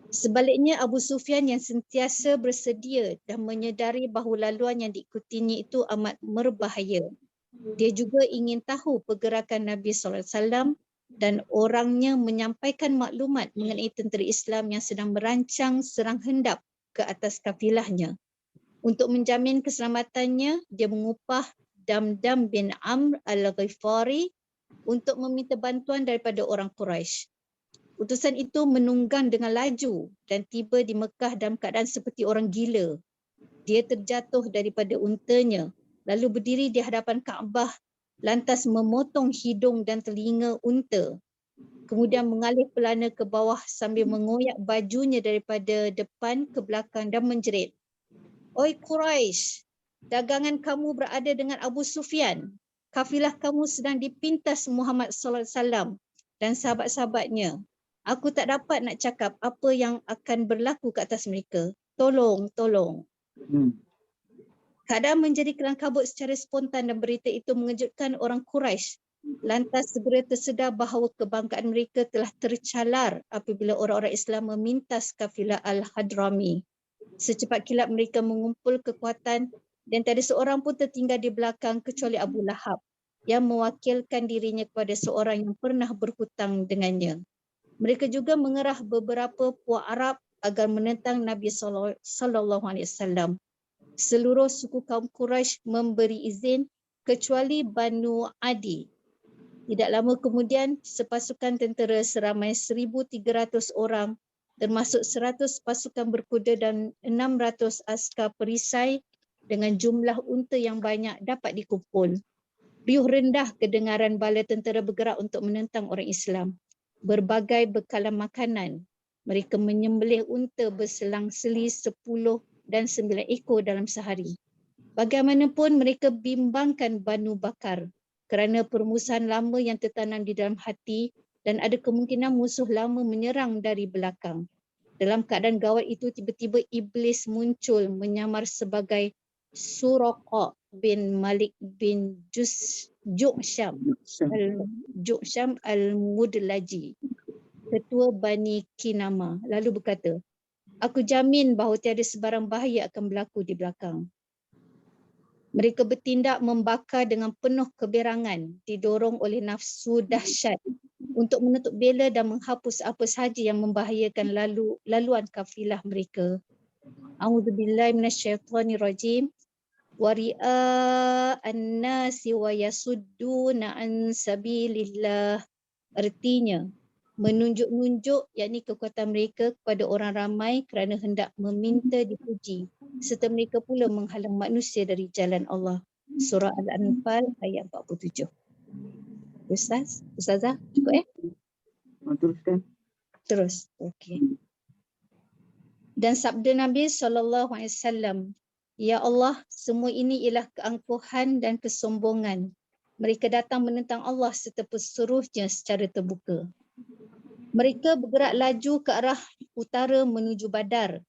Sebaliknya Abu Sufyan yang sentiasa bersedia dan menyedari bahawa laluan yang diikutinya itu amat berbahaya. Dia juga ingin tahu pergerakan Nabi SAW dan orangnya menyampaikan maklumat mengenai tentera Islam yang sedang merancang serang hendap ke atas kafilahnya. Untuk menjamin keselamatannya, dia mengupah Damdam bin Amr al-Ghifari untuk meminta bantuan daripada orang Quraisy. Utusan itu menunggang dengan laju dan tiba di Mekah dalam keadaan seperti orang gila. Dia terjatuh daripada untanya, lalu berdiri di hadapan Kaabah, lantas memotong hidung dan telinga unta. Kemudian mengalih pelana ke bawah sambil mengoyak bajunya daripada depan ke belakang dan menjerit, "Oi Quraisy, dagangan kamu berada dengan Abu Sufyan. Kafilah kamu sedang dipintas Muhammad sallallahu alaihi wasallam dan sahabat-sahabatnya. Aku tak dapat nak cakap apa yang akan berlaku ke atas mereka. Tolong, tolong." Keadaan menjadi kelang kabut secara spontan dan berita itu mengejutkan orang Quraisy. Lantas segera tersedar bahawa kebanggaan mereka telah tercalar apabila orang-orang Islam memintas kafilah Al-Hadrami. Secepat kilat mereka mengumpul kekuatan dan tak ada seorang pun tertinggal di belakang kecuali Abu Lahab yang mewakilkan dirinya kepada seorang yang pernah berhutang dengannya. Mereka juga mengerah beberapa puak Arab agar menentang Nabi SAW. Seluruh suku kaum Quraisy memberi izin kecuali Banu Adi. Tidak lama kemudian, sepasukan tentera seramai 1,300 orang termasuk 100 pasukan berkuda dan 600 askar perisai dengan jumlah unta yang banyak dapat dikumpul. Riuh rendah kedengaran bala tentera bergerak untuk menentang orang Islam. Berbagai bekalan makanan. Mereka menyembelih unta berselang-seli 10 dan 9 ekor dalam sehari. Bagaimanapun mereka bimbangkan Banu Bakar kerana permusuhan lama yang tertanam di dalam hati dan ada kemungkinan musuh lama menyerang dari belakang. Dalam keadaan gawat itu, tiba-tiba iblis muncul menyamar sebagai Suraqa bin Malik bin Ju'sham al-Mudlaji, ketua Bani Kinama, lalu berkata, "Aku jamin bahawa tiada sebarang bahaya akan berlaku di belakang." Mereka bertindak membakar dengan penuh keberangan, didorong oleh nafsu dahsyat untuk menutup bela dan menghapus apa sahaja yang membahayakan laluan kafilah mereka. A'udzubillahi minasyaitonirrajim. Wa ri'a'an nasi wa yasudduna an sabilillah. Artinya, menunjuk-nunjuk yakni kekuatan mereka kepada orang ramai kerana hendak meminta dipuji, serta mereka pula menghalang manusia dari jalan Allah. Surah Al-Anfal ayat 47. Ustazah, cukup Teruskan. Terus. Okey. Dan sabda Nabi SAW, "Ya Allah, semua ini ialah keangkuhan dan kesombongan. Mereka datang menentang Allah serta pesuruhnya secara terbuka." Mereka bergerak laju ke arah utara menuju Badar.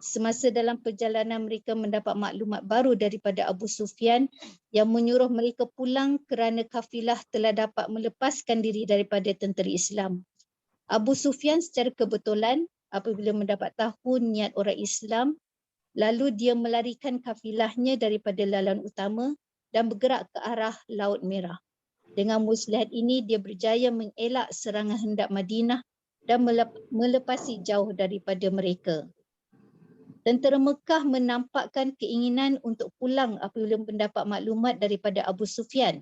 Semasa dalam perjalanan mereka mendapat maklumat baru daripada Abu Sufyan yang menyuruh mereka pulang kerana kafilah telah dapat melepaskan diri daripada tentera Islam. Abu Sufyan secara kebetulan apabila mendapat tahu niat orang Islam, lalu dia melarikan kafilahnya daripada laluan utama dan bergerak ke arah Laut Merah. Dengan muslihat ini, dia berjaya mengelak serangan hendak Madinah dan melepasi jauh daripada mereka. Tentera Mekah menampakkan keinginan untuk pulang apabila mendapat maklumat daripada Abu Sufyan.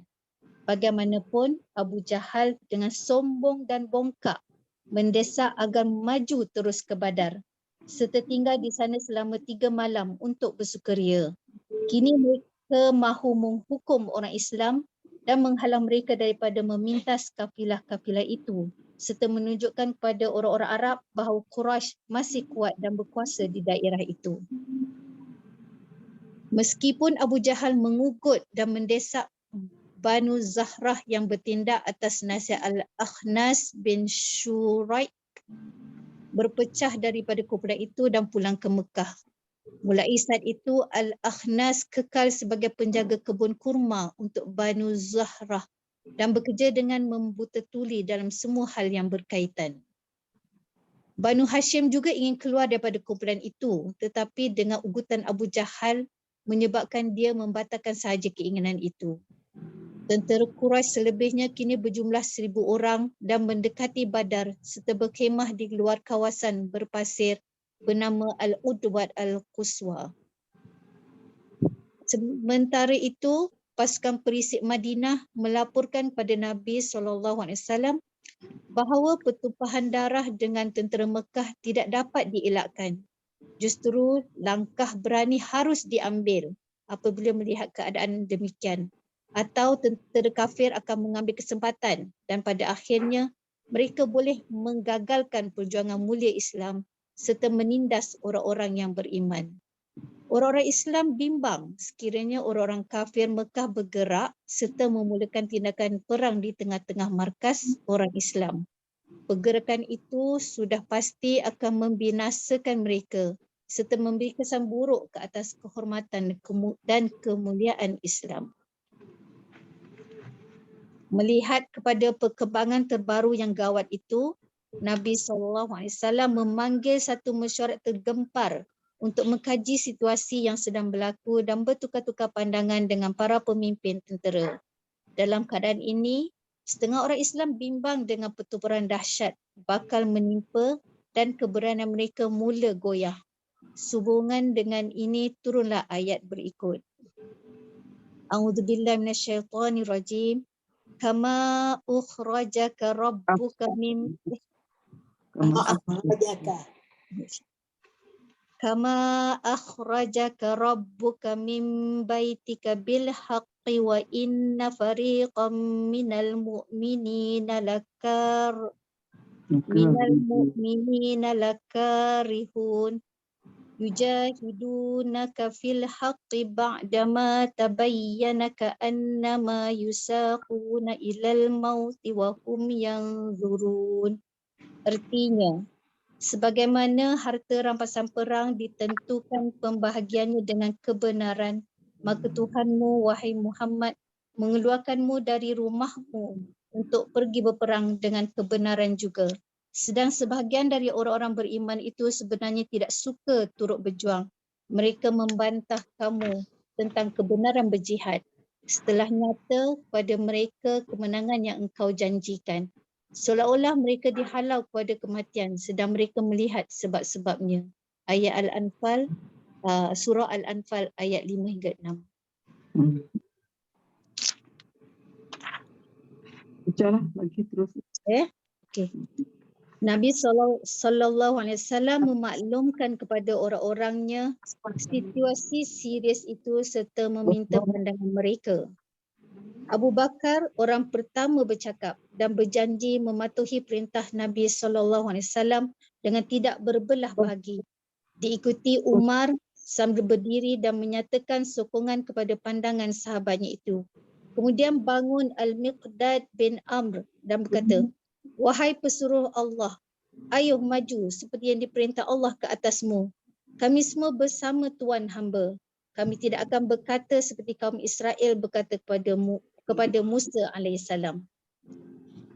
Bagaimanapun, Abu Jahal dengan sombong dan bongkak mendesak agar maju terus ke Badar serta tinggal di sana selama 3 malam untuk bersukaria. Kini mereka mahu menghukum orang Islam dan menghalang mereka daripada memintas kafilah-kafilah itu serta menunjukkan kepada orang-orang Arab bahawa Quraisy masih kuat dan berkuasa di daerah itu. Meskipun Abu Jahal mengugut dan mendesak Banu Zahrah yang bertindak atas nasihat Al-Akhnas bin Shuraik berpecah daripada kumpulan itu dan pulang ke Mekah. Mulai saat itu, Al-Akhnas kekal sebagai penjaga kebun kurma untuk Banu Zahrah dan bekerja dengan membuta tuli dalam semua hal yang berkaitan. Banu Hashim juga ingin keluar daripada kumpulan itu, tetapi dengan ugutan Abu Jahal menyebabkan dia membatalkan sahaja keinginan itu. Tentera Quraisy selebihnya kini berjumlah 1,000 orang dan mendekati Badar serta berkhemah di luar kawasan berpasir bernama Al-Udwat Al-Quswa. Sementara itu, pasukan perisik Madinah melaporkan pada Nabi SAW bahawa pertumpahan darah dengan tentera Mekah tidak dapat dielakkan. Justru langkah berani harus diambil apabila melihat keadaan demikian, atau tentera kafir akan mengambil kesempatan dan pada akhirnya mereka boleh menggagalkan perjuangan mulia Islam serta menindas orang-orang yang beriman. Orang-orang Islam bimbang sekiranya orang-orang kafir Mekah bergerak serta memulakan tindakan perang di tengah-tengah markas orang Islam. Pergerakan itu sudah pasti akan membinasakan mereka serta memberi kesan buruk ke atas kehormatan dan kemuliaan Islam. Melihat kepada perkembangan terbaru yang gawat itu, Nabi SAW memanggil satu mesyuarat tergempar untuk mengkaji situasi yang sedang berlaku dan bertukar-tukar pandangan dengan para pemimpin tentera. Dalam keadaan ini, setengah orang Islam bimbang dengan pertempuran dahsyat bakal menimpa dan keberanian mereka mula goyah. Sehubungan dengan ini turunlah ayat berikut. A'udzubillahi minasyaitonirrajim. Kama ukhrajaka rabbuka min Kama akhrajaka rabbuka min baitika bil haqqi wa inna fariqam minal mu'minina lakarihun yujahidunaka fil haqqi ba'dama tabayyana ka'annama yusaquna ilal mauti wa hum yanzurun. Artinya, sebagaimana harta rampasan perang ditentukan pembahagiannya dengan kebenaran, maka Tuhanmu, wahai Muhammad, mengeluarkanmu dari rumahmu untuk pergi berperang dengan kebenaran juga. Sedang sebahagian dari orang-orang beriman itu sebenarnya tidak suka turut berjuang. Mereka membantah kamu tentang kebenaran berjihad setelah nyata pada mereka kemenangan yang engkau janjikan. Seolah-olah mereka dihalau kepada kematian sedang mereka melihat sebab-sebabnya. Ayat Al-Anfal, surah Al-Anfal ayat 5 hingga 6. Bacalah lagi terus. Okey. Nabi SAW memaklumkan kepada orang-orangnya situasi serius itu serta meminta pandangan mereka. Abu Bakar orang pertama bercakap dan berjanji mematuhi perintah Nabi SAW dengan tidak berbelah bahagi. Diikuti Umar sambil berdiri dan menyatakan sokongan kepada pandangan sahabatnya itu. Kemudian bangun Al-Miqdad bin Amr dan berkata, "Wahai pesuruh Allah, ayo maju seperti yang diperintah Allah ke atasmu. Kami semua bersama Tuan hamba. Kami tidak akan berkata seperti kaum Israel berkata kepada Musa alaihissalam.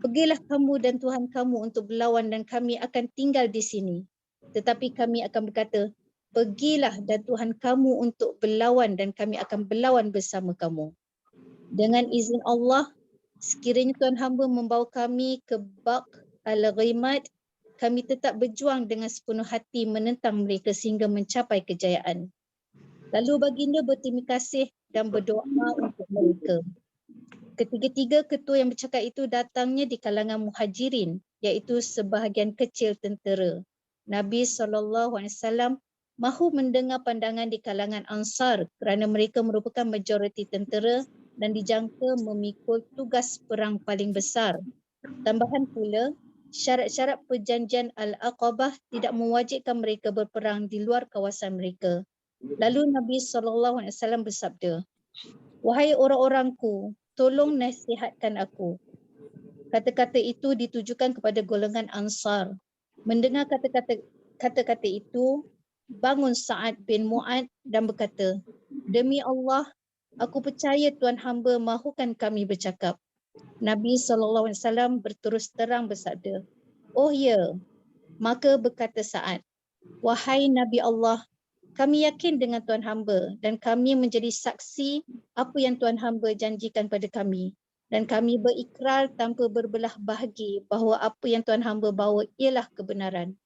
Pergilah kamu dan Tuhan kamu untuk berlawan dan kami akan tinggal di sini. Tetapi kami akan berkata, pergilah dan Tuhan kamu untuk berlawan dan kami akan berlawan bersama kamu. Dengan izin Allah, sekiranya Tuhan hamba membawa kami ke Baq al-Ghimad, kami tetap berjuang dengan sepenuh hati menentang mereka sehingga mencapai kejayaan. Lalu baginda berterima kasih dan berdoa untuk mereka. Ketiga-tiga ketua yang bercakap itu datangnya di kalangan muhajirin, iaitu sebahagian kecil tentera. Nabi SAW mahu mendengar pandangan di kalangan Ansar kerana mereka merupakan majoriti tentera dan dijangka memikul tugas perang paling besar. Tambahan pula, syarat-syarat perjanjian Al-Aqabah tidak mewajibkan mereka berperang di luar kawasan mereka. Lalu Nabi SAW bersabda, "Wahai orang-orangku, tolong nasihatkan aku." Kata-kata itu ditujukan kepada golongan Ansar. Mendengar kata-kata itu, bangun Sa'ad bin Mu'ad dan berkata, "Demi Allah, aku percaya Tuan hamba mahukan kami bercakap." Nabi SAW berterus terang bersabda, "Oh ya." Maka berkata Sa'ad, "Wahai Nabi Allah, kami yakin dengan Tuan hamba dan kami menjadi saksi apa yang Tuan hamba janjikan pada kami. Dan kami berikrar tanpa berbelah bahagi bahawa apa yang Tuan hamba bawa ialah kebenaran.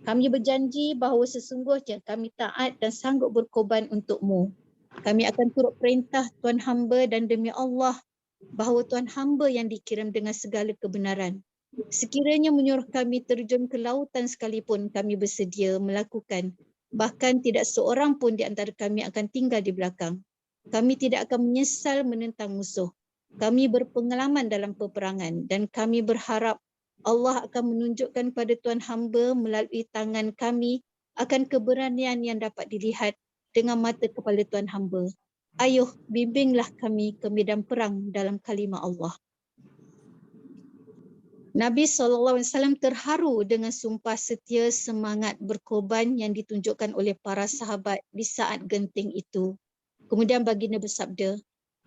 Kami berjanji bahawa sesungguhnya kami taat dan sanggup berkorban untukmu. Kami akan turut perintah Tuan hamba dan demi Allah bahawa Tuan hamba yang dikirim dengan segala kebenaran. Sekiranya menyuruh kami terjun ke lautan sekalipun kami bersedia melakukan. Bahkan tidak seorang pun di antara kami akan tinggal di belakang. Kami tidak akan menyesal menentang musuh. Kami berpengalaman dalam peperangan dan kami berharap Allah akan menunjukkan pada Tuan hamba melalui tangan kami akan keberanian yang dapat dilihat dengan mata kepala Tuan hamba. Ayuh, bimbinglah kami ke medan perang dalam kalimah Allah." Nabi SAW terharu dengan sumpah setia semangat berkorban yang ditunjukkan oleh para sahabat di saat genting itu. Kemudian baginda bersabda,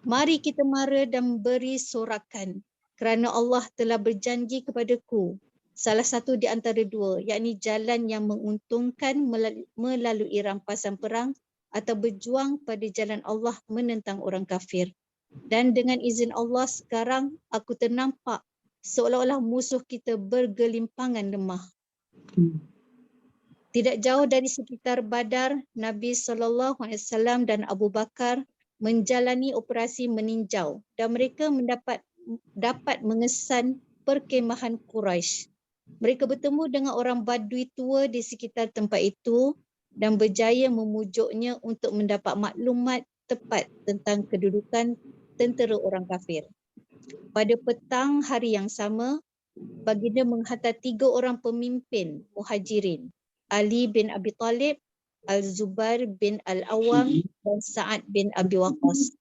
"Mari kita mara dan beri sorakan kerana Allah telah berjanji kepadaku salah satu di antara dua, yakni jalan yang menguntungkan melalui rampasan perang atau berjuang pada jalan Allah menentang orang kafir. Dan dengan izin Allah sekarang aku ternampak seolah-olah musuh kita bergelimpangan lemah." Tidak jauh dari sekitar Badar, Nabi SAW dan Abu Bakar menjalani operasi meninjau dan mereka dapat mengesan perkemahan Quraisy. Mereka bertemu dengan orang Badui tua di sekitar tempat itu dan berjaya memujuknya untuk mendapat maklumat tepat tentang kedudukan tentera orang kafir. Pada petang hari yang sama, baginda menghantar 3 orang pemimpin muhajirin, Ali bin Abi Talib, Al-Zubair bin Al-Awwam dan Sa'ad bin Abi Waqqas,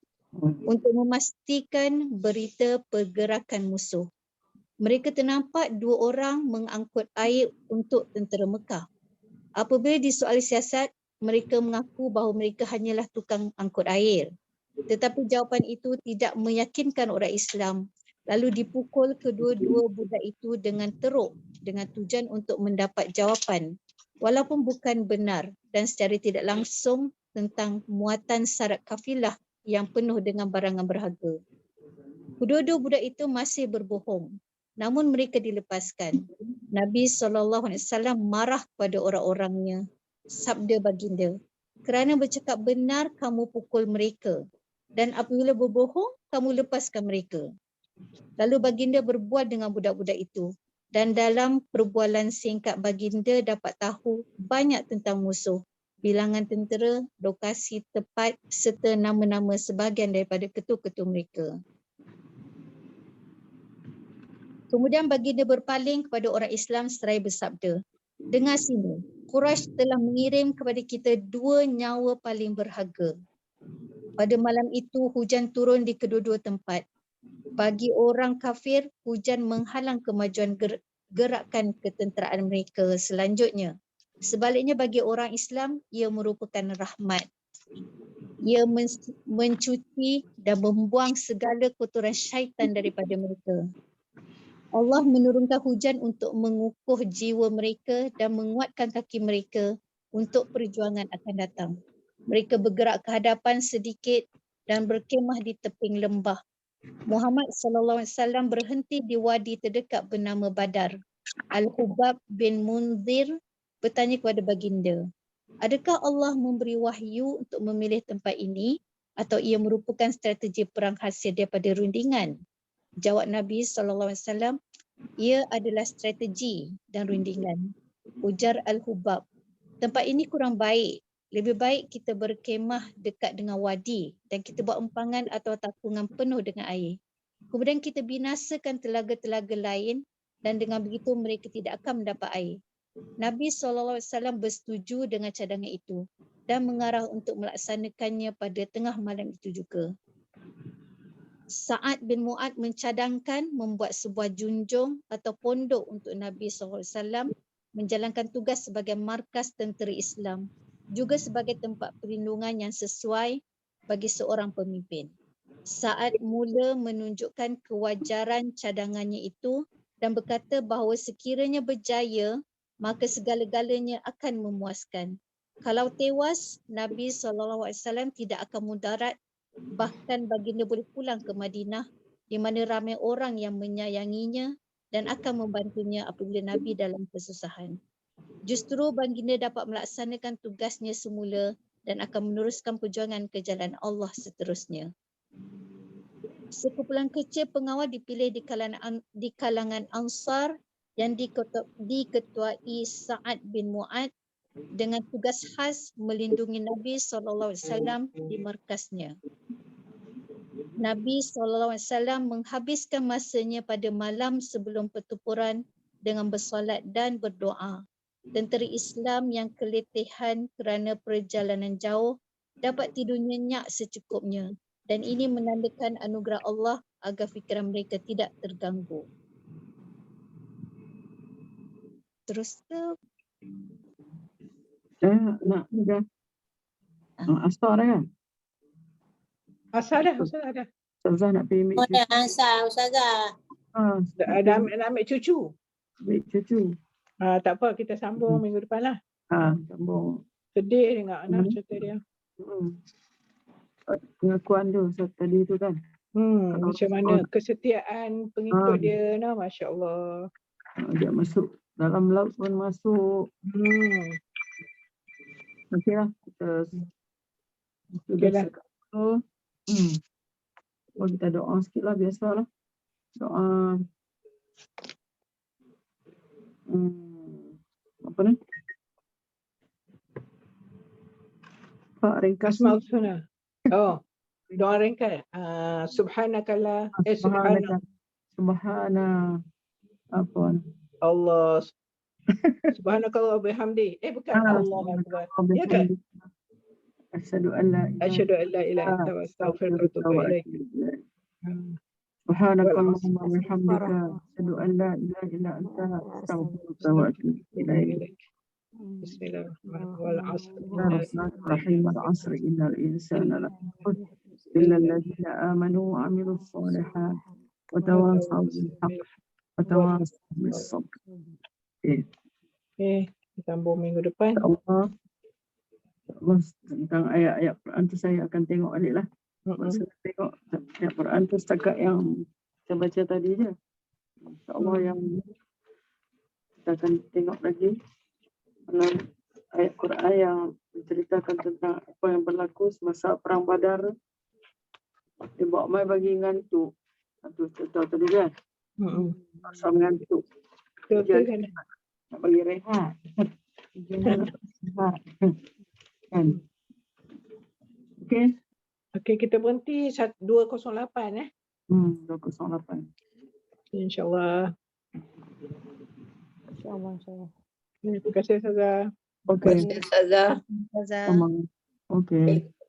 untuk memastikan berita pergerakan musuh. Mereka ternampak 2 orang mengangkut air untuk tentera Mekah. Apabila disoali siasat, mereka mengaku bahawa mereka hanyalah tukang angkut air. Tetapi jawapan itu tidak meyakinkan orang Islam. Lalu dipukul kedua-dua budak itu dengan teruk dengan tujuan untuk mendapat jawapan walaupun bukan benar dan secara tidak langsung tentang muatan syarat kafilah yang penuh dengan barangan berharga. Kedua-dua budak itu masih berbohong, namun mereka dilepaskan. Nabi SAW marah pada orang-orangnya. Sabda baginda, "Kerana bercakap benar kamu pukul mereka dan apabila berbohong kamu lepaskan mereka." Lalu baginda berbual dengan budak-budak itu dan dalam perbualan singkat baginda dapat tahu banyak tentang musuh, bilangan tentera, lokasi tepat serta nama-nama sebahagian daripada ketua-ketua mereka. Kemudian baginda berpaling kepada orang Islam seraya bersabda, "Dengar sini, Quraisy telah mengirim kepada kita 2 nyawa paling berharga." Pada malam itu hujan turun di kedua-dua tempat. Bagi orang kafir, hujan menghalang kemajuan gerakan ketenteraan mereka selanjutnya. Sebaliknya bagi orang Islam, ia merupakan rahmat. Ia mencuci dan membuang segala kotoran syaitan daripada mereka. Allah menurunkan hujan untuk mengukuh jiwa mereka dan menguatkan kaki mereka untuk perjuangan akan datang. Mereka bergerak ke hadapan sedikit dan berkemah di teping lembah. Muhammad SAW berhenti di wadi terdekat bernama Badar Al-Hubab bin Munzir bertanya kepada baginda, adakah Allah memberi wahyu untuk memilih tempat ini atau ia merupakan strategi perang hasil daripada rundingan? Jawab Nabi SAW, ia adalah strategi dan rundingan. Ujar Al-Hubab, tempat ini kurang baik. Lebih baik kita berkemah dekat dengan wadi dan kita buat empangan atau tapungan penuh dengan air. Kemudian kita binasakan telaga-telaga lain dan dengan begitu mereka tidak akan mendapat air. Nabi SAW bersetuju dengan cadangan itu dan mengarah untuk melaksanakannya pada tengah malam itu juga. Sa'ad bin Mu'ad mencadangkan membuat sebuah junjung atau pondok untuk Nabi SAW menjalankan tugas sebagai markas tentera Islam, juga sebagai tempat perlindungan yang sesuai bagi seorang pemimpin. Sa'ad mula menunjukkan kewajaran cadangannya itu dan berkata bahawa sekiranya berjaya, maka segala-galanya akan memuaskan. Kalau tewas, Nabi SAW tidak akan mudarat, bahkan baginda boleh pulang ke Madinah di mana ramai orang yang menyayanginya dan akan membantunya apabila Nabi dalam kesusahan. Justru baginda dapat melaksanakan tugasnya semula dan akan meneruskan perjuangan ke jalan Allah seterusnya. Sekumpulan kecil pengawal dipilih di kalangan Ansar yang diketuai Sa'ad bin Mu'ad dengan tugas khas melindungi Nabi SAW di markasnya. Nabi SAW menghabiskan masanya pada malam sebelum pertempuran dengan bersolat dan berdoa. Tentera Islam yang keletihan kerana perjalanan jauh dapat tidur nyenyak secukupnya dan ini menandakan anugerah Allah agar fikiran mereka tidak terganggu. Terus ke Nak dah. Asar kan? Asal dah, dah. Ustazah nak pergi ambil cucu. Dah ansar Ustazah. Dah ambil cucu. Ambil cucu. Tak apa, kita sambung minggu depan lah. Sambung. Sedih dengar anak cerita dia. Pengakuan dia Ustaz tadi tu kan. Macam mana kesetiaan pengikut dia, Masya Allah. Dia masuk dalam laut pun masuk. Okey lah. Kita lah. Kita doa sikit lah, biasalah. Doa. Apa ni? Pak ringkas. Asmaul Oh, doa ringkas. Subhanakallah. Subhana. Apa? Allah. Subhanakallah bihamdi. Bukan Allah Akbar. Ya kan? Asyhadu an la ilaha illa anta wa astaghfiruka wa atubu ilaik. Subhanakallahumma wa bihamdika asyhadu an la ilaha illa anta astaghfiruka wa atubu ilaik. Bismillahirrahmanirrahim. Al-'asr innal insana lafi khusr illa alladhina amanu wa 'amilus shalihat wa tawasaw bil haqq wa tawasaw bis sabr. Sambung minggu depan. Allah tentang ayat-ayat Quran tu saya akan tengok balik lah. Saya tengok ayat Quran tu setakat yang saya baca tadi je. InsyaAllah yang kita akan tengok lagi ayat Quran yang menceritakan tentang apa yang berlaku semasa perang Badar. Dia bawa mai bagi ngantuk. Itu cerita tadi kan. Masa mengantuk. Nak bagi rehat. Kan. Okey, kita berhenti 208 208. InsyaAllah. InsyaAllah. Terima kasih Ustazah. Okey. Ustazah. Ustazah. Okey.